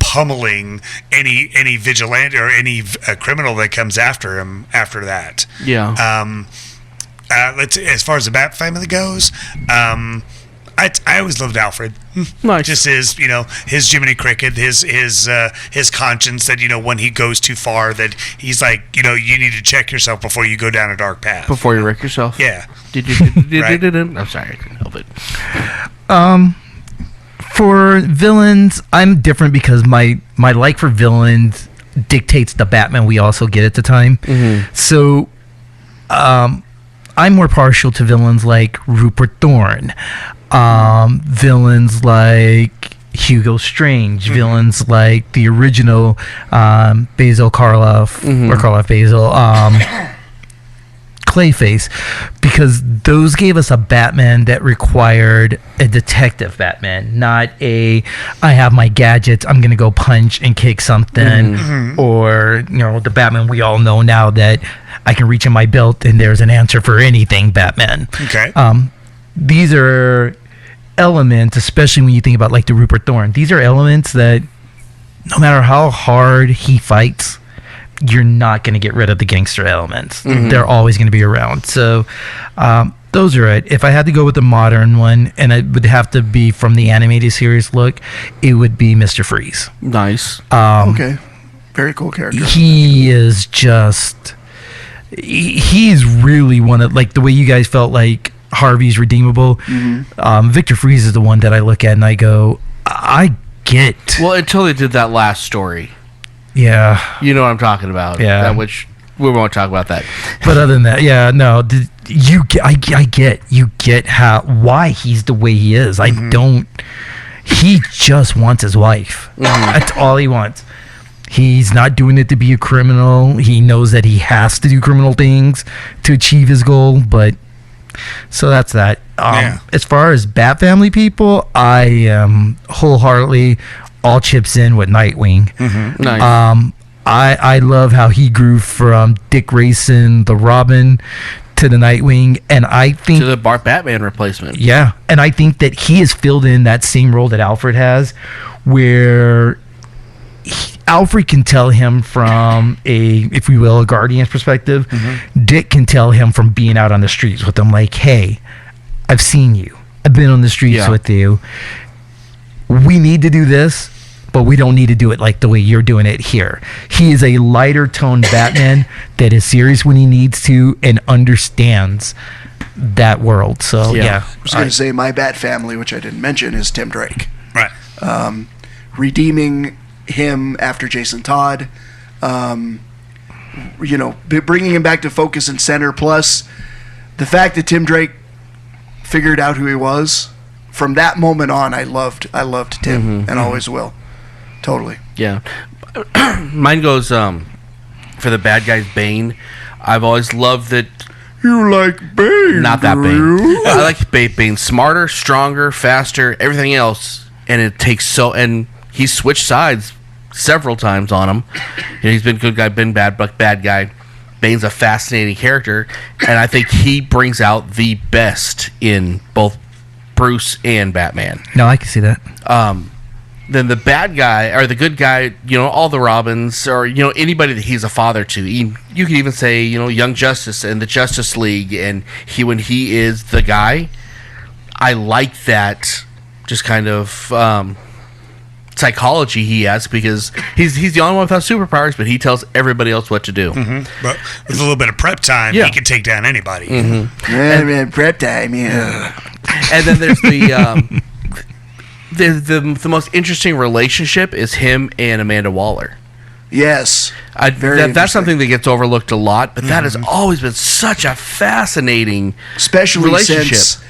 pummeling any vigilante or any criminal that comes after him after that. Yeah. As far as the Bat family goes, I always loved Alfred. Nice. Just his Jiminy Cricket, his conscience that when he goes too far, that he's like you need to check yourself before you go down a dark path. Before you wreck yourself. Yeah. I'm sorry, I couldn't help it. For villains, I'm different because my like for villains dictates the Batman we also get at the time. Mm-hmm. So, I'm more partial to villains like Rupert Thorne, villains like Hugo Strange, villains like the original Basil Karloff or Karloff Basil. Clayface, because those gave us a Batman that required a detective Batman, not I have my gadgets, I'm gonna go punch and kick something, or the Batman we all know now that I can reach in my belt and there's an answer for anything Batman. Okay. These are elements, especially when you think about like the Rupert Thorne. These are elements that no matter how hard he fights, you're not going to get rid of the gangster elements. They're always going to be around. So those are it. If I had to go with the modern one, and it would have to be from the animated series look, it would be Mr. Freeze. Nice. Okay. Very cool character. He is just... He's really one of... Like, the way you guys felt like Harvey's redeemable, Victor Freeze is the one that I look at and I go, I get... Well, until they did that last story. Yeah. You know what I'm talking about. Yeah. That which... We won't talk about that. But other than that, yeah, no, I get why he's the way he is. I don't. He just wants his wife. That's all he wants. He's not doing it to be a criminal. He knows that he has to do criminal things to achieve his goal. But so that's that. As far as Bat Family people, I am wholeheartedly all chips in with Nightwing. Nice. I love how he grew from Dick Grayson, the Robin, to the Nightwing, and I think to the Batman replacement. Yeah, and I think that he has filled in that same role that Alfred has, where Alfred can tell him from if we will, a guardian's perspective. Dick can tell him from being out on the streets with him, like, hey, I've seen you. I've been on the streets with you. We need to do this, but we don't need to do it like the way you're doing it here. He is a lighter toned Batman that is serious when he needs to and understands that world. So, yeah. I was going to say my Bat Family, which I didn't mention, is Tim Drake. Right. Redeeming him after Jason Todd. Bringing him back to focus and center. Plus, the fact that Tim Drake figured out who he was. From that moment on, I loved Tim and always will. Totally. Yeah. Mine goes for the bad guy's Bane. I've always loved that. You like Bane? Not that Bane. I like Bane. Smarter, stronger, faster, everything else. And it takes and he switched sides several times on him. He's been good guy, been bad guy. Bane's a fascinating character, and I think he brings out the best in both Bruce and Batman. No, I can see that. Then the bad guy or the good guy, all the Robins or anybody that he's a father to. You could even say Young Justice and the Justice League, and when he is the guy, I like that just kind of psychology he has, because he's the only one without superpowers, but he tells everybody else what to do. But with a little bit of prep time, he can take down anybody. Prep time, yeah. And then there's the most interesting relationship is him and Amanda Waller. Yes. That's something that gets overlooked a lot, but that has always been such a fascinating relationship. Since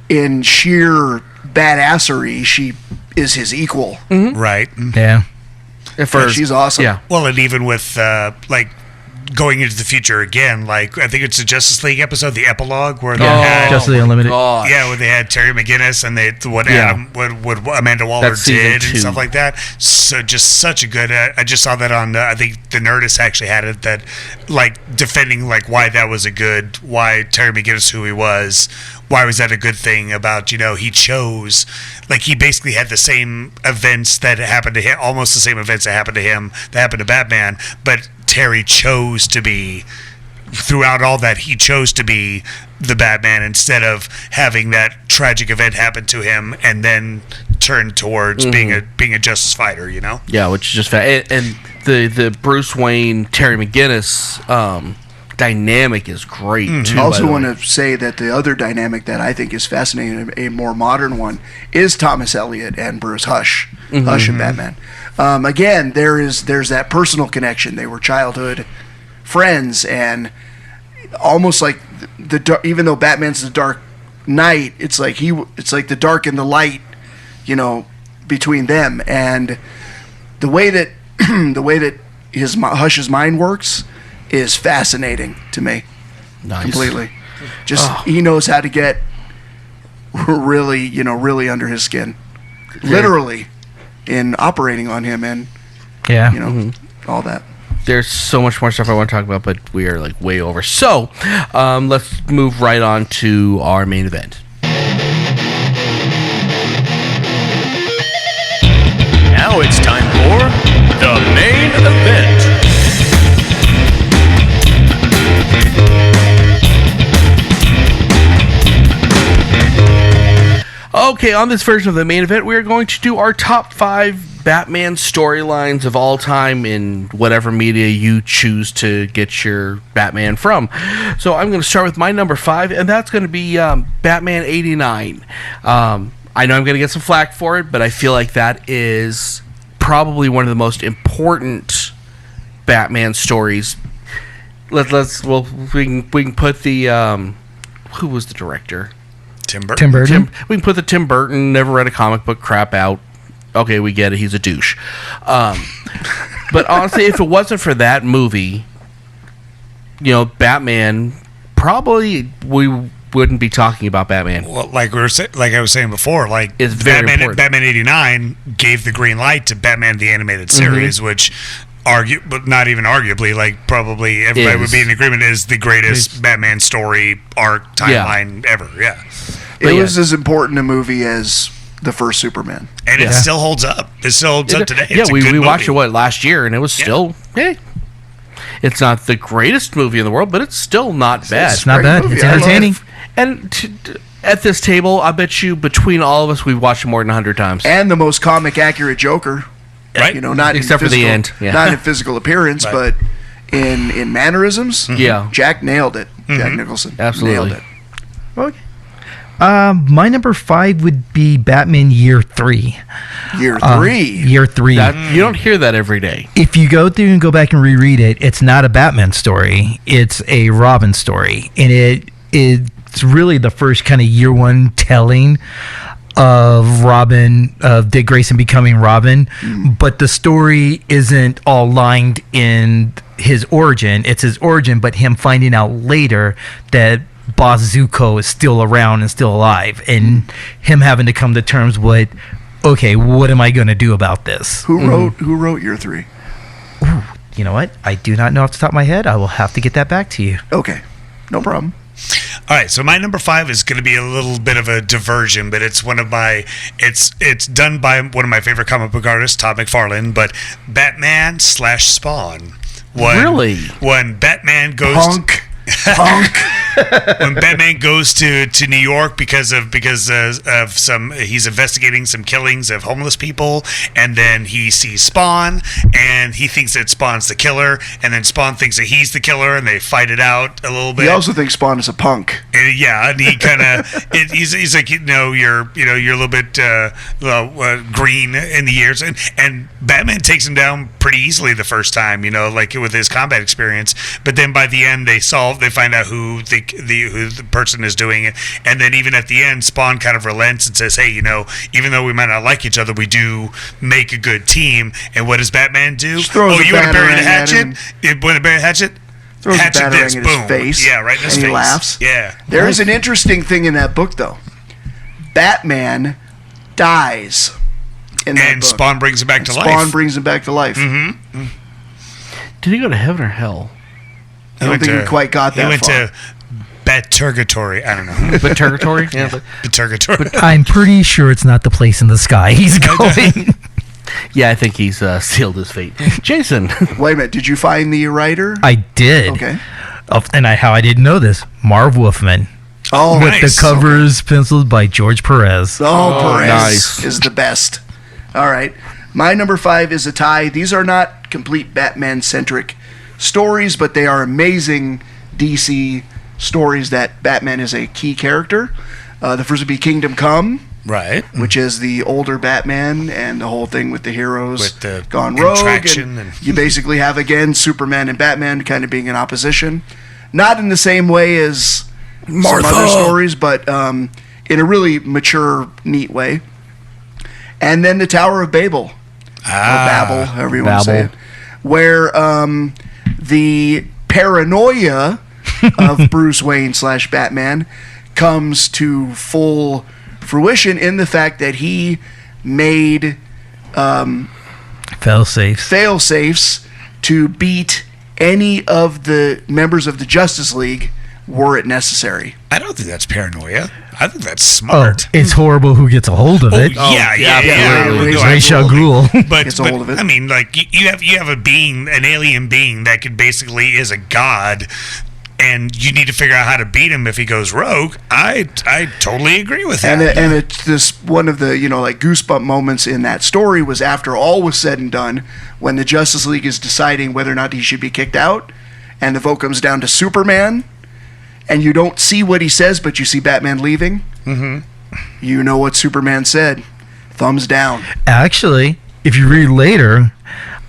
in sheer badassery, she is his equal. Right. Yeah. She's awesome. Yeah. Well, and even with going into the future again, like I think it's the Justice League episode, the episode where they had Justice League Unlimited. where they had Terry McGinnis and what Amanda Waller did and stuff like that. So just such a good. I just saw that on I think the Nerdist actually had it, that like defending like why that was why Terry McGinnis who he was. Why was that a good thing about, he chose, like he basically had the same events that happened to him, almost the same events that happened to him, that happened to Batman, but Terry chose to be, throughout all that, he chose to be the Batman instead of having that tragic event happen to him and then turn towards being a justice fighter, Yeah, which is just and the Bruce Wayne, Terry McGinnis, dynamic is great too. I also want to say that the other dynamic that I think is fascinating, a more modern one, is Thomas Elliott and Bruce Hush and Batman. Again, there's that personal connection. They were childhood friends, and almost like even though Batman's the Dark Knight, it's like the dark and the light, between them. And the way that Hush's mind works is fascinating to me. Nice. Completely. He knows how to get really under his skin, literally, in operating on him and all that. There's so much more stuff I want to talk about, but we are like way over. So let's move right on to our main event. Now it's time for the main event. Okay, on this version of the main event, we are going to do our top 5 Batman storylines of all time in whatever media you choose to get your Batman from. So I'm going to start with my number 5, and that's going to be Batman 89. I know I'm going to get some flack for it, but I feel like that is probably one of the most important Batman stories. We can put the who was the director? Tim Burton. We can put the Tim Burton, never read a comic book crap out. Okay, we get it. He's a douche. But honestly, if it wasn't for that movie, Batman, probably we wouldn't be talking about Batman. Well, like I was saying before, it's very important. Batman 89 gave the green light to Batman the Animated Series, which but not even arguably, probably everybody would be in agreement, is the greatest Batman story arc timeline ever. Yeah. It was as important a movie as the first Superman. And it still holds up. It still holds up today. It's we watched it last year, and it was still it's not the greatest movie in the world, but it's still not bad. It's not bad. It's entertaining. And at this table, I bet you between all of us, we've watched it more than 100 times. And the most comic accurate Joker. Right. Not except for the end. Yeah. Not in physical appearance, but in mannerisms. Yeah. Jack nailed it. Jack Nicholson. Absolutely. Nailed it. Okay. My number 5 would be Batman Year 3. Year 3? Year 3. You don't hear that every day. If you go through and go back and reread it, it's not a Batman story. It's a Robin story. And it's really the first kind of year 1 telling of Dick Grayson becoming Robin. But the story isn't all lined in his origin. It's his origin, but him finding out later that Boss Zuko is still around and still alive, and him having to come to terms with, okay, what am I going to do about this? Who wrote Year 3? Ooh, you know what? I do not know off the top of my head. I will have to get that back to you. Okay, no problem. All right, so my number 5 is going to be a little bit of a diversion, but it's it's done by one of my favorite comic book artists, Todd McFarlane, but Batman/Spawn. When Batman goes Punk. When Batman goes to New York because of some, he's investigating some killings of homeless people, and then he sees Spawn, and he thinks that Spawn's the killer, and then Spawn thinks that he's the killer, and they fight it out a little bit. He also thinks Spawn is a punk. And he kind of he's like, you're a little bit green in the ears, and Batman takes him down pretty easily the first time, with his combat experience. But then by the end, they find out who the person is doing it, and then even at the end, Spawn kind of relents and says, "Hey, even though we might not like each other, we do make a good team." And what does Batman do? You want to bury the hatchet? You want to bury the hatchet? Throws a batarang in his face. Yeah, right in his face. And he laughs. Yeah. There is an interesting thing in that book, though. Batman dies in that book. And Spawn brings him back to life. Spawn brings him back to life. Mm-hmm. Did he go to heaven or hell? I don't think he quite got that far. He went to Baturgatory. I don't know. Baturgatory? Yeah. Baturgatory. I'm pretty sure it's not the place in the sky he's going. Yeah, I think he's sealed his fate. Jason. Wait a minute. Did you find the writer? I did. Okay. How I didn't know this. Marv Wolfman. Oh, with the covers penciled by George Perez. Perez is the best. All right. My number 5 is a tie. These are not complete Batman-centric stories, but they are amazing DC stories that Batman is a key character. The first would be Kingdom Come, right? Which is the older Batman and the whole thing with the heroes with the gone rogue. And you basically have again Superman and Batman kind of being in opposition, not in the same way as some other stories, but in a really mature, neat way. And then the Tower of Babel, or Babel, however you want to say it, where the paranoia of Bruce Wayne / Batman comes to full fruition in the fact that he made fail-safes to beat any of the members of the Justice League were it necessary. I don't think that's paranoia. I think that's Oh, smart. it's horrible who gets a hold of it. absolutely. No, Ra's al Ghul. But, Gets a hold of it. I mean, like you have a being, an alien being that could basically is a god, and you need to figure out how to beat him if he goes rogue. I totally agree with that. And it's this one of the like goosebump moments in that story was after all was said and done, when the Justice League is deciding whether or not he should be kicked out, and the vote comes down to Superman, and you don't see what he says, but you see Batman leaving. Mm-hmm. You know what Superman said. Thumbs down. Actually, if you read later,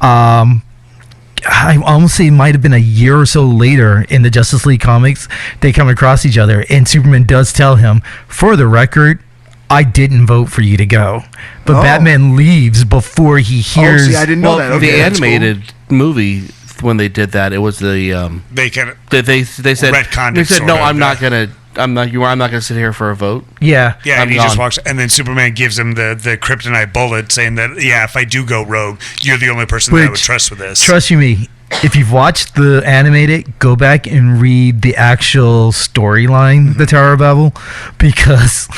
I almost say it might have been a year or so later in the Justice League comics, they come across each other, and Superman does tell him, for the record, I didn't vote for you to go. But Batman leaves before he hears... see, I didn't know that. Okay, the that's animated movie, when they did that, it was the... they kind of they said... retconned They it, said, sort no, of, I'm not going to sit here for a vote. Yeah. Yeah, I'm and he gone. just walks, and then Superman gives him the kryptonite bullet, saying that if I do go rogue, you're the only person that I would trust with this. Trust you me, if you've watched the animated, go back and read the actual storyline, The Tower of Babel, because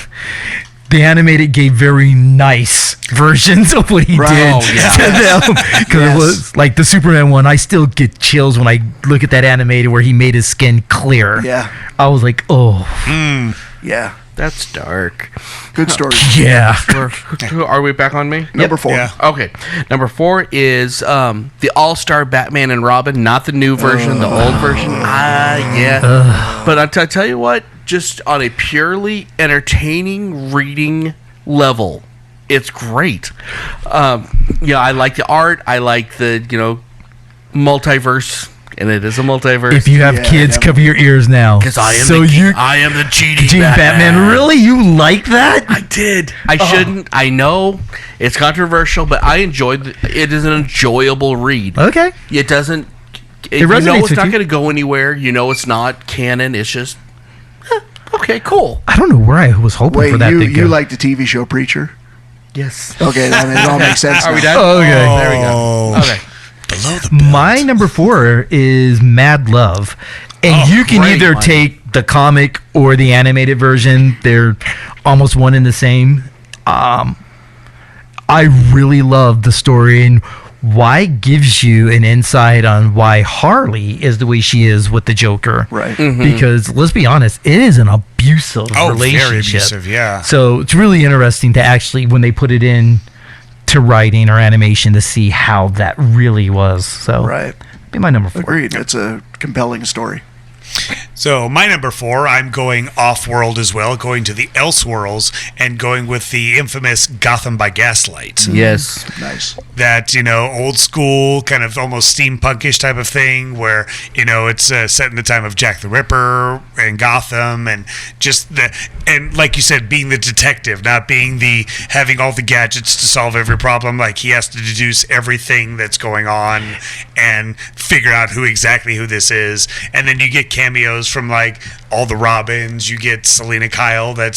the animated gave very nice versions of what he did to them. Because it was like the Superman one, I still get chills when I look at that animated where he made his skin clear. Yeah. I was like, oh. Yeah. That's dark. Good story. Yeah. Are we back on me? Number 4. Yeah. Okay. Number 4 is the All-Star Batman and Robin, not the new version, the old version. But I tell you what, just on a purely entertaining reading level, it's great. I like the art. I like the, multiverse. And it is a multiverse. If you have kids, cover your ears now. Because I am the cheating Batman. Really? You like that? I did. I shouldn't. I know it's controversial, but I enjoyed it. It is an enjoyable read. Okay. It doesn't. It you resonates know it's with not you. going to go anywhere. You know it's not canon. It's just okay, cool. I don't know where I was hoping Wait, for that to go. you like the TV show Preacher? Yes. Okay, I mean, it all makes sense. Are we now. done? Okay. There we go. Okay. Below the belt. My number 4 is Mad Love. And you can great either one. take the comic or the animated version. They're almost one and the same. I really love the story and why it gives you an insight on why Harley is the way she is with the Joker. Right. Because let's be honest, it is an abusive relationship. Very abusive, yeah. So it's really interesting to actually, when they put it in to writing or animation, to see how that really was. So Right. be my number 4. Agreed. That's a compelling story. So my number 4, I'm going off-world as well, going to the Elseworlds and going with the infamous Gotham by Gaslight. Yes. Nice. That, old school, kind of almost steampunkish type of thing where, it's set in the time of Jack the Ripper and Gotham and just and like you said, being the detective, not being having all the gadgets to solve every problem. Like he has to deduce everything that's going on and figure out who this is. And then you get cameos from like all the Robins. You get Selena Kyle. They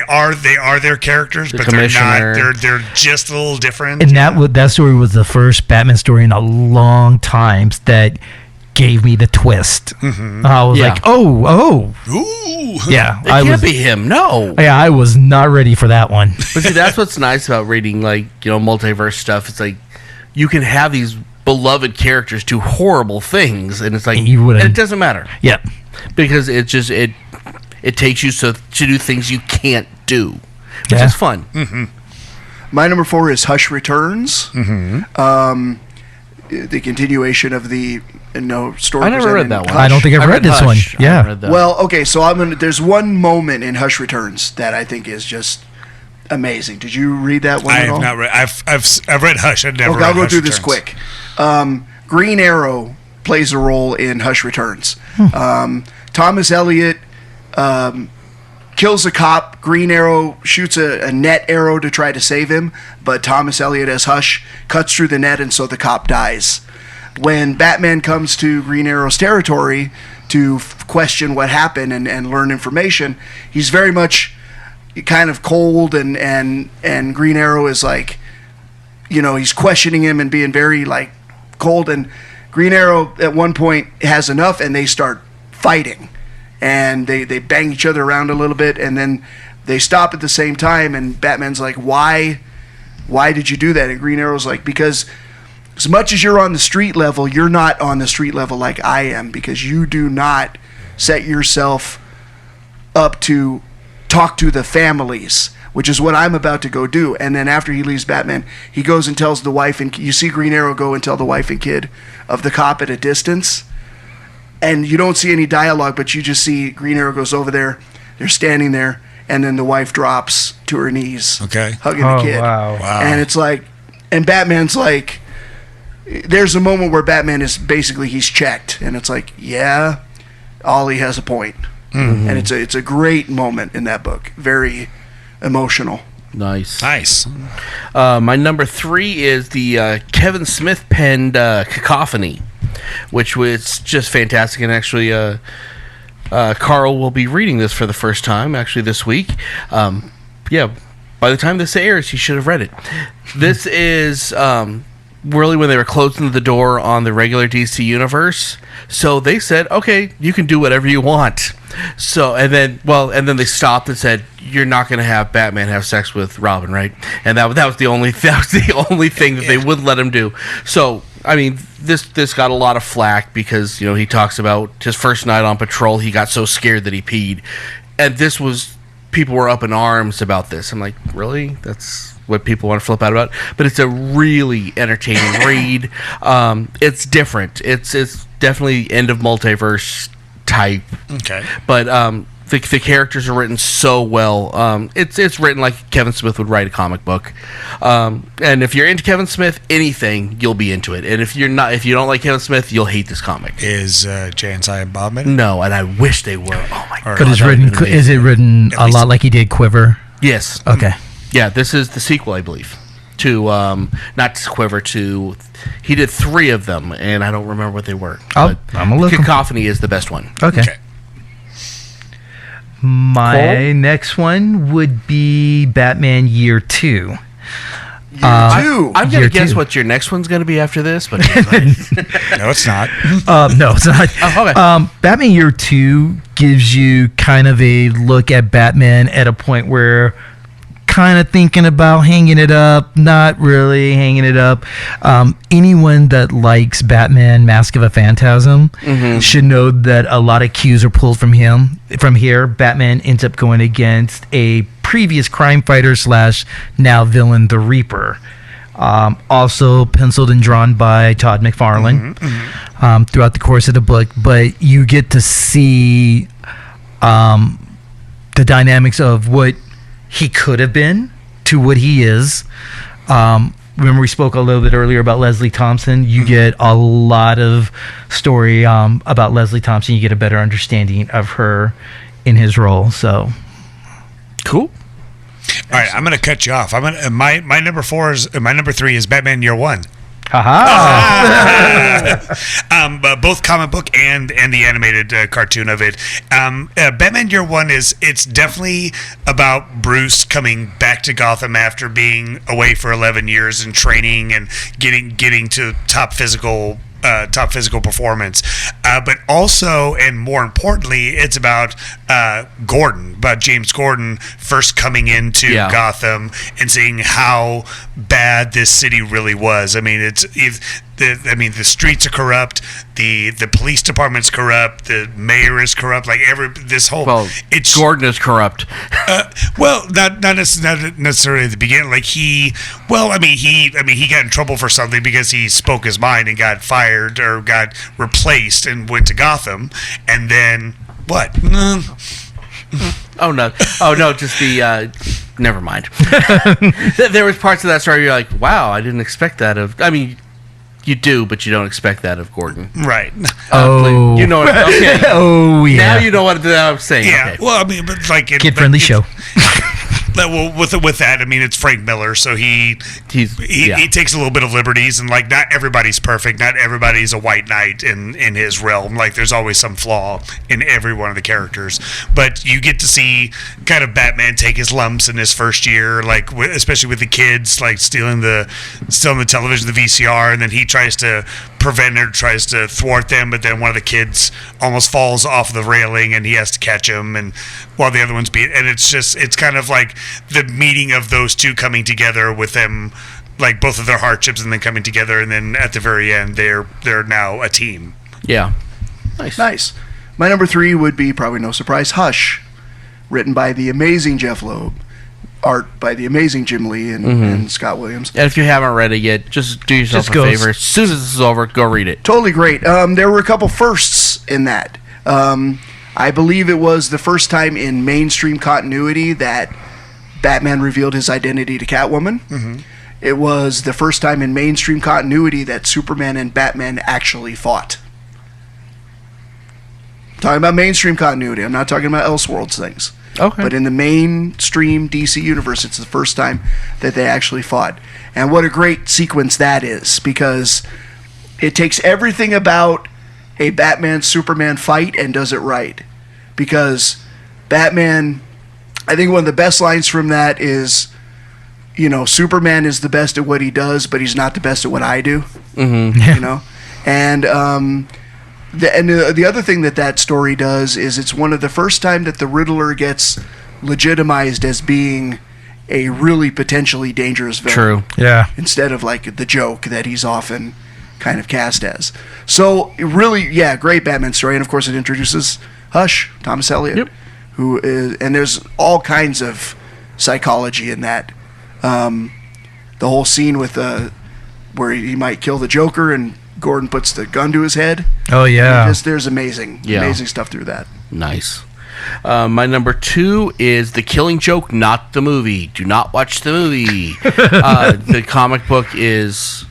are their characters, but they're not. They're just a little different. And that story was the first Batman story in a long time that gave me the twist. Mm-hmm. I was like, oh. Ooh. Yeah. It can't be him. No. Yeah, I was not ready for that one. But see, that's what's nice about reading, multiverse stuff. It's like you can have these beloved characters do horrible things, and it's like, and it doesn't matter. Yep. Because it just it takes you to do things you can't do, which is fun. Mm-hmm. My number 4 is Hush Returns. Mm-hmm. The continuation of the story. I never read that one. I don't think I've read this Hush. one. Yeah. Well, okay, so there's one moment in Hush Returns that I think is just amazing. Did you read that one I at have all? not read. I've read Hush. I've never. Okay, read I'll go Hush through this Returns. quick. Green plays a role in Hush Returns. Thomas Elliott kills a cop. Green Arrow shoots a net arrow to try to save him, but Thomas Elliott as Hush cuts through the net, and so the cop dies. When Batman comes to Green Arrow's territory to question what happened and learn information, he's very much kind of cold, and Green Arrow is like, he's questioning him and being very like cold, and Green Arrow at one point has enough, and they start fighting, and they bang each other around a little bit, and then they stop at the same time, and Batman's like, why did you do that? And Green Arrow's like, because as much as you're on the street level, you're not on the street level like I am, because you do not set yourself up to talk to the families, which is what I'm about to go do. And then after he leaves Batman, he goes and tells the wife, and you see Green Arrow go and tell the wife and kid of the cop at a distance, and you don't see any dialogue, but you just see Green Arrow goes over there, they're standing there, and then the wife drops to her knees, hugging the kid. Wow. And it's like, and Batman's like, there's a moment where Batman is basically, he's checked, and it's like, yeah, Ollie has a point. And it's a great moment in that book. Very emotional. Nice. My number 3 is the Kevin Smith penned Cacophony, which was just fantastic. And actually, Carl will be reading this for the first time, actually, this week. By the time this airs, he should have read it. This is really when they were closing the door on the regular DC universe. So they said, okay, you can do whatever you want. So, and then they stopped and said, you're not going to have Batman have sex with Robin, right? And that was the only thing that they would let him do. So, I mean, this got a lot of flack because, he talks about his first night on patrol, he got so scared that he peed. And people were up in arms about this. I'm like, really? That's what people want to flip out about? But it's a really entertaining read. It's different. It's definitely end of multiverse type. Okay. But the characters are written so well. It's written like Kevin Smith would write a comic book. And if you're into Kevin Smith, anything, you'll be into it. And if you don't like Kevin Smith, you'll hate this comic. Is Jay and Silent Bob in it? No, and I wish they were. Oh my god. But it's written. Is it written a lot like he did Quiver? Yes. Okay. Yeah, this is the sequel, I believe, to not to Quiver, to he did 3 of them, and I don't remember what they were. I'm gonna look. Cacophony is the best one. Okay. My next one would be Batman Year 2. I'm going to guess what your next one's going to be after this, but no, it's not. No, it's not. Oh, okay. Batman Year 2 gives you kind of a look at Batman at a point where kind of thinking about hanging it up, not really hanging it up. Anyone that likes Batman Mask of a Phantasm should know that a lot of cues are pulled from him. From here, Batman ends up going against a previous crime fighter / now villain, the Reaper. Also penciled and drawn by Todd McFarlane throughout the course of the book. But you get to see the dynamics of what he could have been to what he is. Remember we spoke a little bit earlier about Leslie Thompson. You get a lot of story about Leslie Thompson. You get a better understanding of her in his role. So cool. All right, I'm going to cut you off. My number 3 is Batman Year 1. Both comic book and the animated cartoon of it. Batman Year 1 it's definitely about Bruce coming back to Gotham after being away for 11 years and training and getting to top physical performance, but also, and more importantly, it's about James Gordon first coming into Gotham and seeing how bad this city really was. I mean, the streets are corrupt, the police department's corrupt, the mayor is corrupt. Like Gordon is corrupt. Not necessarily at the beginning. Like he got in trouble for something because he spoke his mind and got fired or got replaced and went to Gotham, and then what? Oh no! Just the. Never mind. There was parts of that story you're like, wow, I didn't expect that of. I mean, you do, but you don't expect that of Gordon, right? You know what? Okay. Oh yeah. Now you know what I'm saying. Yeah. Okay. Well, I mean, but like kid-friendly show. Well, with that, I mean, it's Frank Miller, so he takes a little bit of liberties, and like not everybody's perfect, not everybody's a white knight in his realm. Like there's always some flaw in every one of the characters, but you get to see kind of Batman take his lumps in his first year, like especially with the kids, like stealing the television, the VCR, and then he tries to prevent or tries to thwart them, but then one of the kids almost falls off the railing and he has to catch him, and while the other one's beat, and it's kind of like the meeting of those two coming together with them, like both of their hardships, and then coming together, and then at the very end they're now a team. Yeah. Nice. My number 3 would be, probably no surprise, Hush, written by the amazing Jeff Loeb, art by the amazing Jim Lee and Scott Williams. And if you haven't read it yet, just do yourself a favor. As soon as this is over, go read it. Totally great. There were a couple firsts in that. I believe it was the first time in mainstream continuity that Batman revealed his identity to Catwoman. Mm-hmm. It was the first time in mainstream continuity that Superman and Batman actually fought. I'm talking about mainstream continuity. I'm not talking about Elseworlds things. Okay. But in the mainstream DC universe, it's the first time that they actually fought. And what a great sequence that is, because it takes everything about a Batman-Superman fight and does it right. Because Batman, I think one of the best lines from that is, Superman is the best at what he does, but he's not the best at what I do. Mm-hmm. And the other thing that story does is it's one of the first time that the Riddler gets legitimized as being a really potentially dangerous villain. True. Yeah. Instead of like the joke that he's often kind of cast as. So really, great Batman story. And of course it introduces Hush, Thomas Elliott. Yep. Who is, and there's all kinds of psychology in that. The whole scene with where he might kill the Joker and Gordon puts the gun to his head. Oh, yeah. There's amazing stuff through that. Nice. My number 2 is The Killing Joke, not the movie. Do not watch the movie. The comic book is,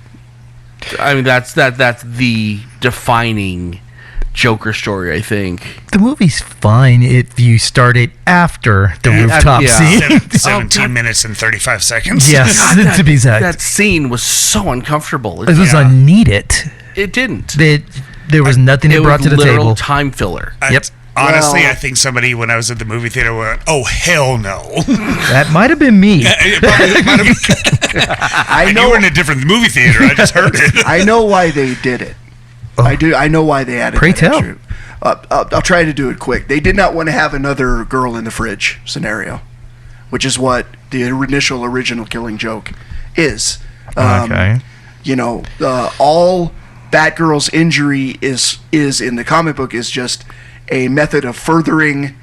that's the defining Joker story, I think. The movie's fine if you start it after the rooftop scene. 17 minutes and 35 seconds. Yes, to be exact. That scene was so uncomfortable. It was unneeded. It didn't. There was nothing it brought to the table. Time filler. Honestly, I think somebody, when I was at the movie theater, went, "Oh, hell no." That might have been me. I know you were in a different movie theater. I just heard it. I know why they did it. I do. I know why they added. Pray that tell. Extra. I'll try to do it quick. They did not want to have another girl in the fridge scenario, which is what the initial original Killing Joke is. Okay. All Batgirl's injury is in the comic book is just a method of furthering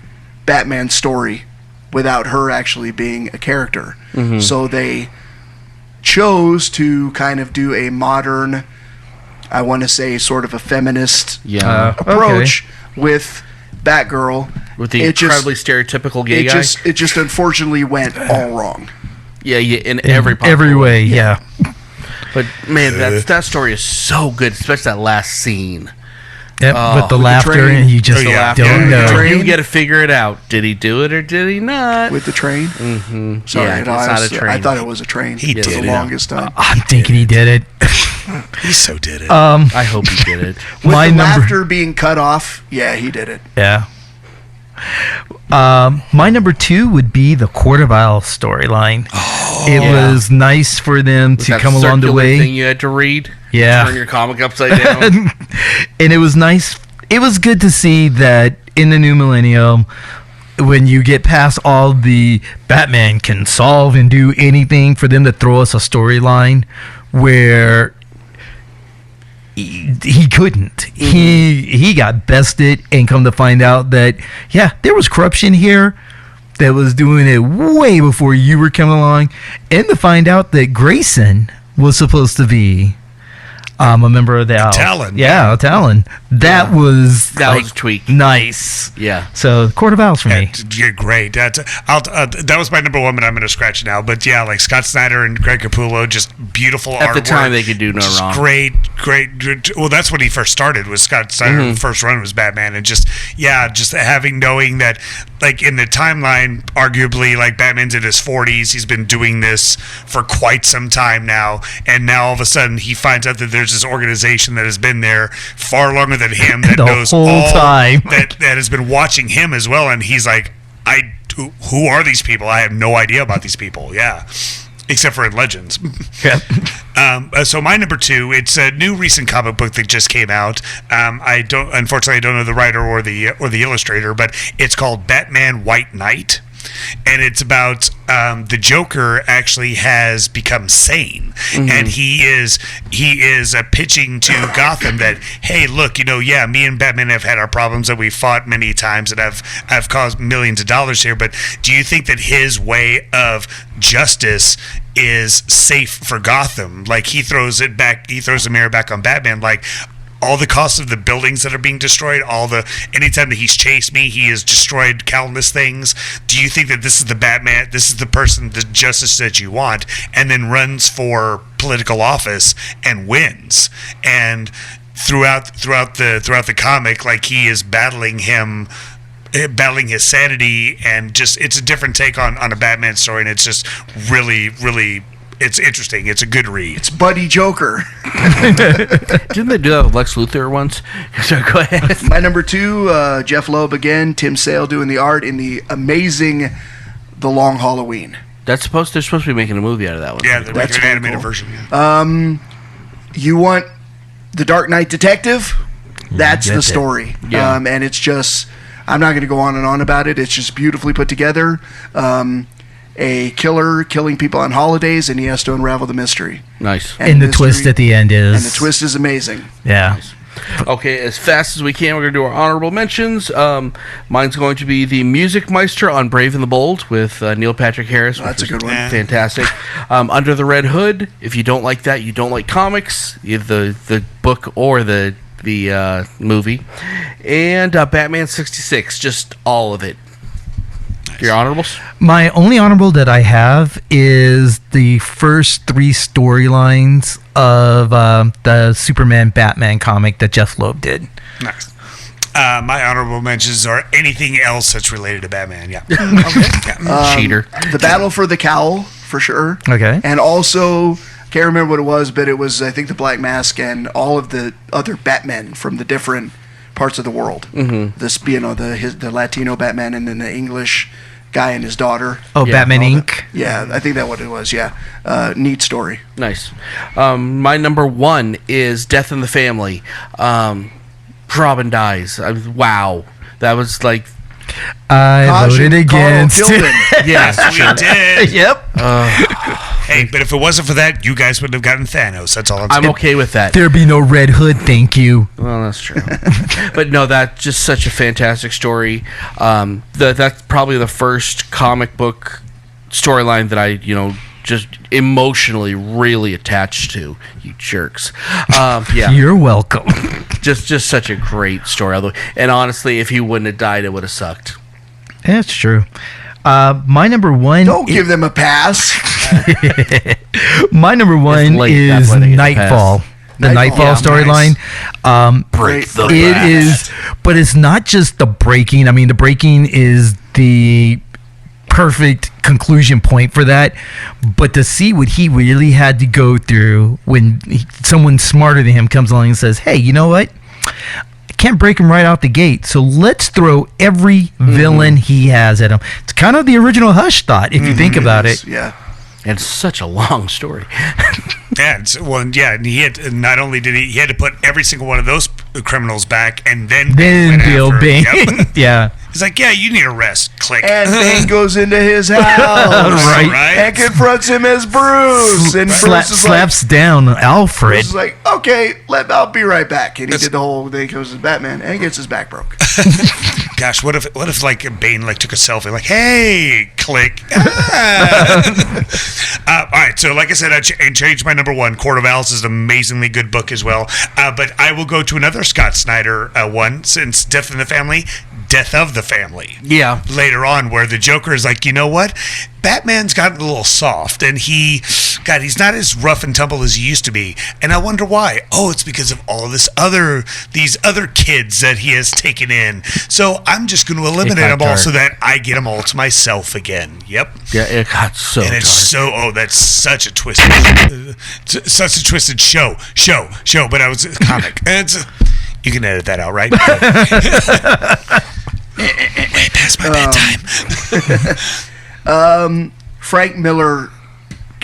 Batman's story without her actually being a character. Mm-hmm. So they chose to kind of do a modern, I want to say sort of a feminist approach with Batgirl. With the incredibly stereotypical gay guy? It just unfortunately went all wrong. Yeah, in every way, yeah. But man, that story is so good, especially that last scene. Yep, with the laughter, and you just don't know. You got to figure it out. Did he do it or did he not? With the train? Mm-hmm. Sorry, it's not a train. I thought it was a train. He did the longest time. I'm thinking he did it. He so did it. I hope he did it. With the laughter being cut off, yeah, he did it. Yeah. My number 2 would be the Court of Owls storyline. It was nice for them to come along the way. Thing you had to read. Yeah. Turn your comic upside down. And it was nice. It was good to see that in the new millennium, when you get past all the Batman can solve and do anything, for them to throw us a storyline where he couldn't. Mm-hmm. He got bested, and come to find out that there was corruption here that was doing it way before you were coming along, and to find out that Grayson was supposed to be a member of the Owls. Talon. Yeah, a Talon. That was was a tweak. Nice. Yeah. So Court of Owls for me. You're great. That was my number 1, but I'm going to scratch it now. But yeah, like Scott Snyder and Greg Capullo, just beautiful artwork. At the time, they could do no wrong. Great. Well, that's when he first started. Was Scott Snyder? Mm-hmm. First run was Batman, and just knowing that, like in the timeline, arguably, like Batman's in his 40s. He's been doing this for quite some time now, and now all of a sudden he finds out that there's this organization that has been there far longer than him, that knows whole all time, that has been watching him as well, and he's like, who are these people? I have no idea about these people. Yeah. except for in Legends. Yep. So my number 2, it's a new recent comic book that just came out. Unfortunately, I don't know the writer or the illustrator, but it's called Batman White Knight. And it's about the Joker actually has become sane, and he is pitching to Gotham that, hey, look, me and Batman have had our problems that we fought many times and I've caused millions of dollars here, but do you think that his way of justice is safe for Gotham? Like, he throws the mirror back on Batman, like, all the costs of the buildings that are being destroyed, anytime that he's chased me, he has destroyed countless things. Do you think that this is the Batman, this is the person, the justice that you want, and then runs for political office and wins? And throughout the comic, like, he is battling his sanity, and just, it's a different take on a Batman story, and it's just really, really, it's interesting. It's a good read. It's Buddy Joker. Didn't they do that with Lex Luthor once? So go ahead. My number 2, Jeff Loeb again, Tim Sale doing the art in the amazing The Long Halloween. They're supposed to be making a movie out of that one. Yeah, they're making an animated version. You want The Dark Knight Detective? That's the story. Yeah. And it's just, I'm not going to go on and on about it. It's just beautifully put together. A killer killing people on holidays, and he has to unravel the mystery. Nice. And the twist at the end is... And the twist is amazing. Yeah. Okay, as fast as we can, we're going to do our honorable mentions. Mine's going to be The Music Meister on Brave and the Bold with Neil Patrick Harris. That's a good one. Fantastic. Under the Red Hood, if you don't like that, you don't like comics, the book or the movie. And Batman 66, just all of it. Your honorables? My only honorable that I have is the first 3 storylines of the Superman Batman comic that Jeff Loeb did. Nice. My honorable mentions are anything else that's related to Batman. Yeah. Okay. Yeah. Cheater. The Battle for the Cowl, for sure. Okay. And also, can't remember what it was, but it was, I think, the Black Mask and all of the other Batmen from the different parts of the world. Mm-hmm. The Latino Batman, and then the English guy and his daughter. Oh, yeah. Batman Inc. Yeah, I think that's what it was. Yeah, neat story. Nice. My number 1 is Death in the Family. Robin dies. Wow, that was like. I voted against. Yes, we did. Yep. Hey, but if it wasn't for that, you guys wouldn't have gotten Thanos. That's all I'm saying. I'm okay with that. There'd be no Red Hood, thank you. Well, that's true. But no, that's just such a fantastic story. That's probably the first comic book storyline that I, just emotionally really attached to. You jerks. Yeah. You're welcome. Just such a great story. And honestly, if he wouldn't have died, it would have sucked. That's true. My number 1... Don't give them a pass. My number 1 is Nightfall. The Nightfall storyline. Nice. Break the It is, but it's not just the breaking. I mean, the breaking is the perfect conclusion point for that. But to see what he really had to go through when someone smarter than him comes along and says, hey, you know what? Can't break him right out the gate, so let's throw every villain he has at him. It's kind of the original Hush thought, if you think about it. Yeah. And such a long story. And and he had not only did he had to put every single one of those criminals back, and then Bill Bane. Yep. Yeah. He's like, yeah, you need a rest. Click. And Bane goes into his house, right? and confronts him as Bruce, and Bruce is slaps down Alfred. Bruce is like, okay, I'll be right back. And he did the whole thing. He goes as Batman and gets his back broke. Gosh, what if like Bane took a selfie, like, hey, click. All right, so like I said, I changed my number 1. Court of Owls is an amazingly good book as well. But I will go to another Scott Snyder one, since Death of the Family. Yeah. Later on, where the Joker is like, you know what? Batman's gotten a little soft, and he's not as rough and tumble as he used to be. And I wonder why. Oh, it's because of all these other kids that he has taken in. So I'm just going to eliminate them all so that I get them all to myself again. Yep. Yeah, it got so and it's dark. that's such a twisted, show. But I was a comic. You can edit that out, right? Way past my bedtime. Frank Miller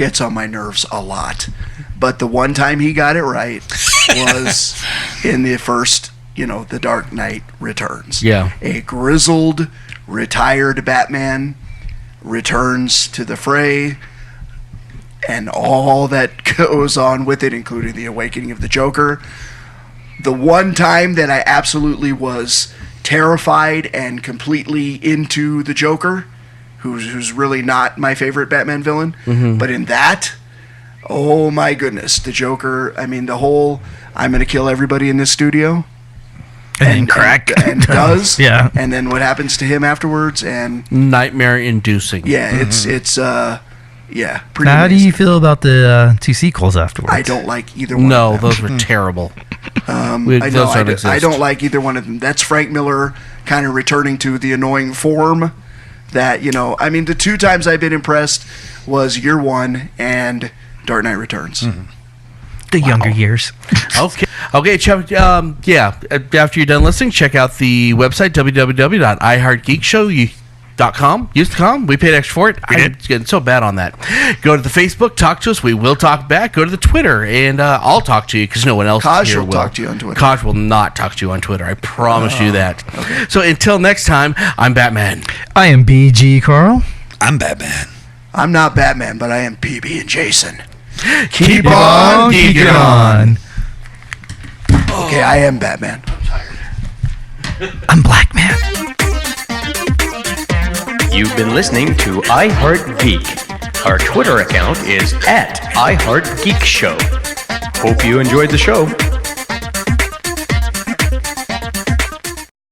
gets on my nerves a lot. But the one time he got it right was in the first, The Dark Knight Returns. Yeah. A grizzled, retired Batman returns to the fray, and all that goes on with it, including the awakening of the Joker. The one time that I absolutely was terrified and completely into the Joker, who's really not my favorite Batman villain, but in that, oh my goodness, the Joker, the whole I'm going to kill everybody in this studio. And crack. And does. Yeah. And then what happens to him afterwards, and Nightmare inducing. yeah, it's pretty Now, how do amazing. you feel about the 2 sequels afterwards? I don't like either one No, of them. those were terrible. I don't like either one of them. That's Frank Miller kind of returning to the annoying form that, the 2 times I've been impressed was Year One and Dark Knight Returns. The younger years. Okay, after you're done listening, check out the website, www.iheartgeekshow.com. We paid extra for it. I'm getting so bad on that. Go to the Facebook, talk to us. We will talk back. Go to the Twitter, and I'll talk to you because no one else Kaj here will talk to you on Twitter. Kaj will not talk to you on Twitter. I promise you that. Okay. So until next time, I'm Batman. I am BG Carl. I'm Batman. I'm not Batman, but I am PB&Jason. Keep on geeking on. Okay, I am Batman. I'm Black Man. You've been listening to iHeartGeek. Our Twitter account is @iHeartGeekShow. Hope you enjoyed the show.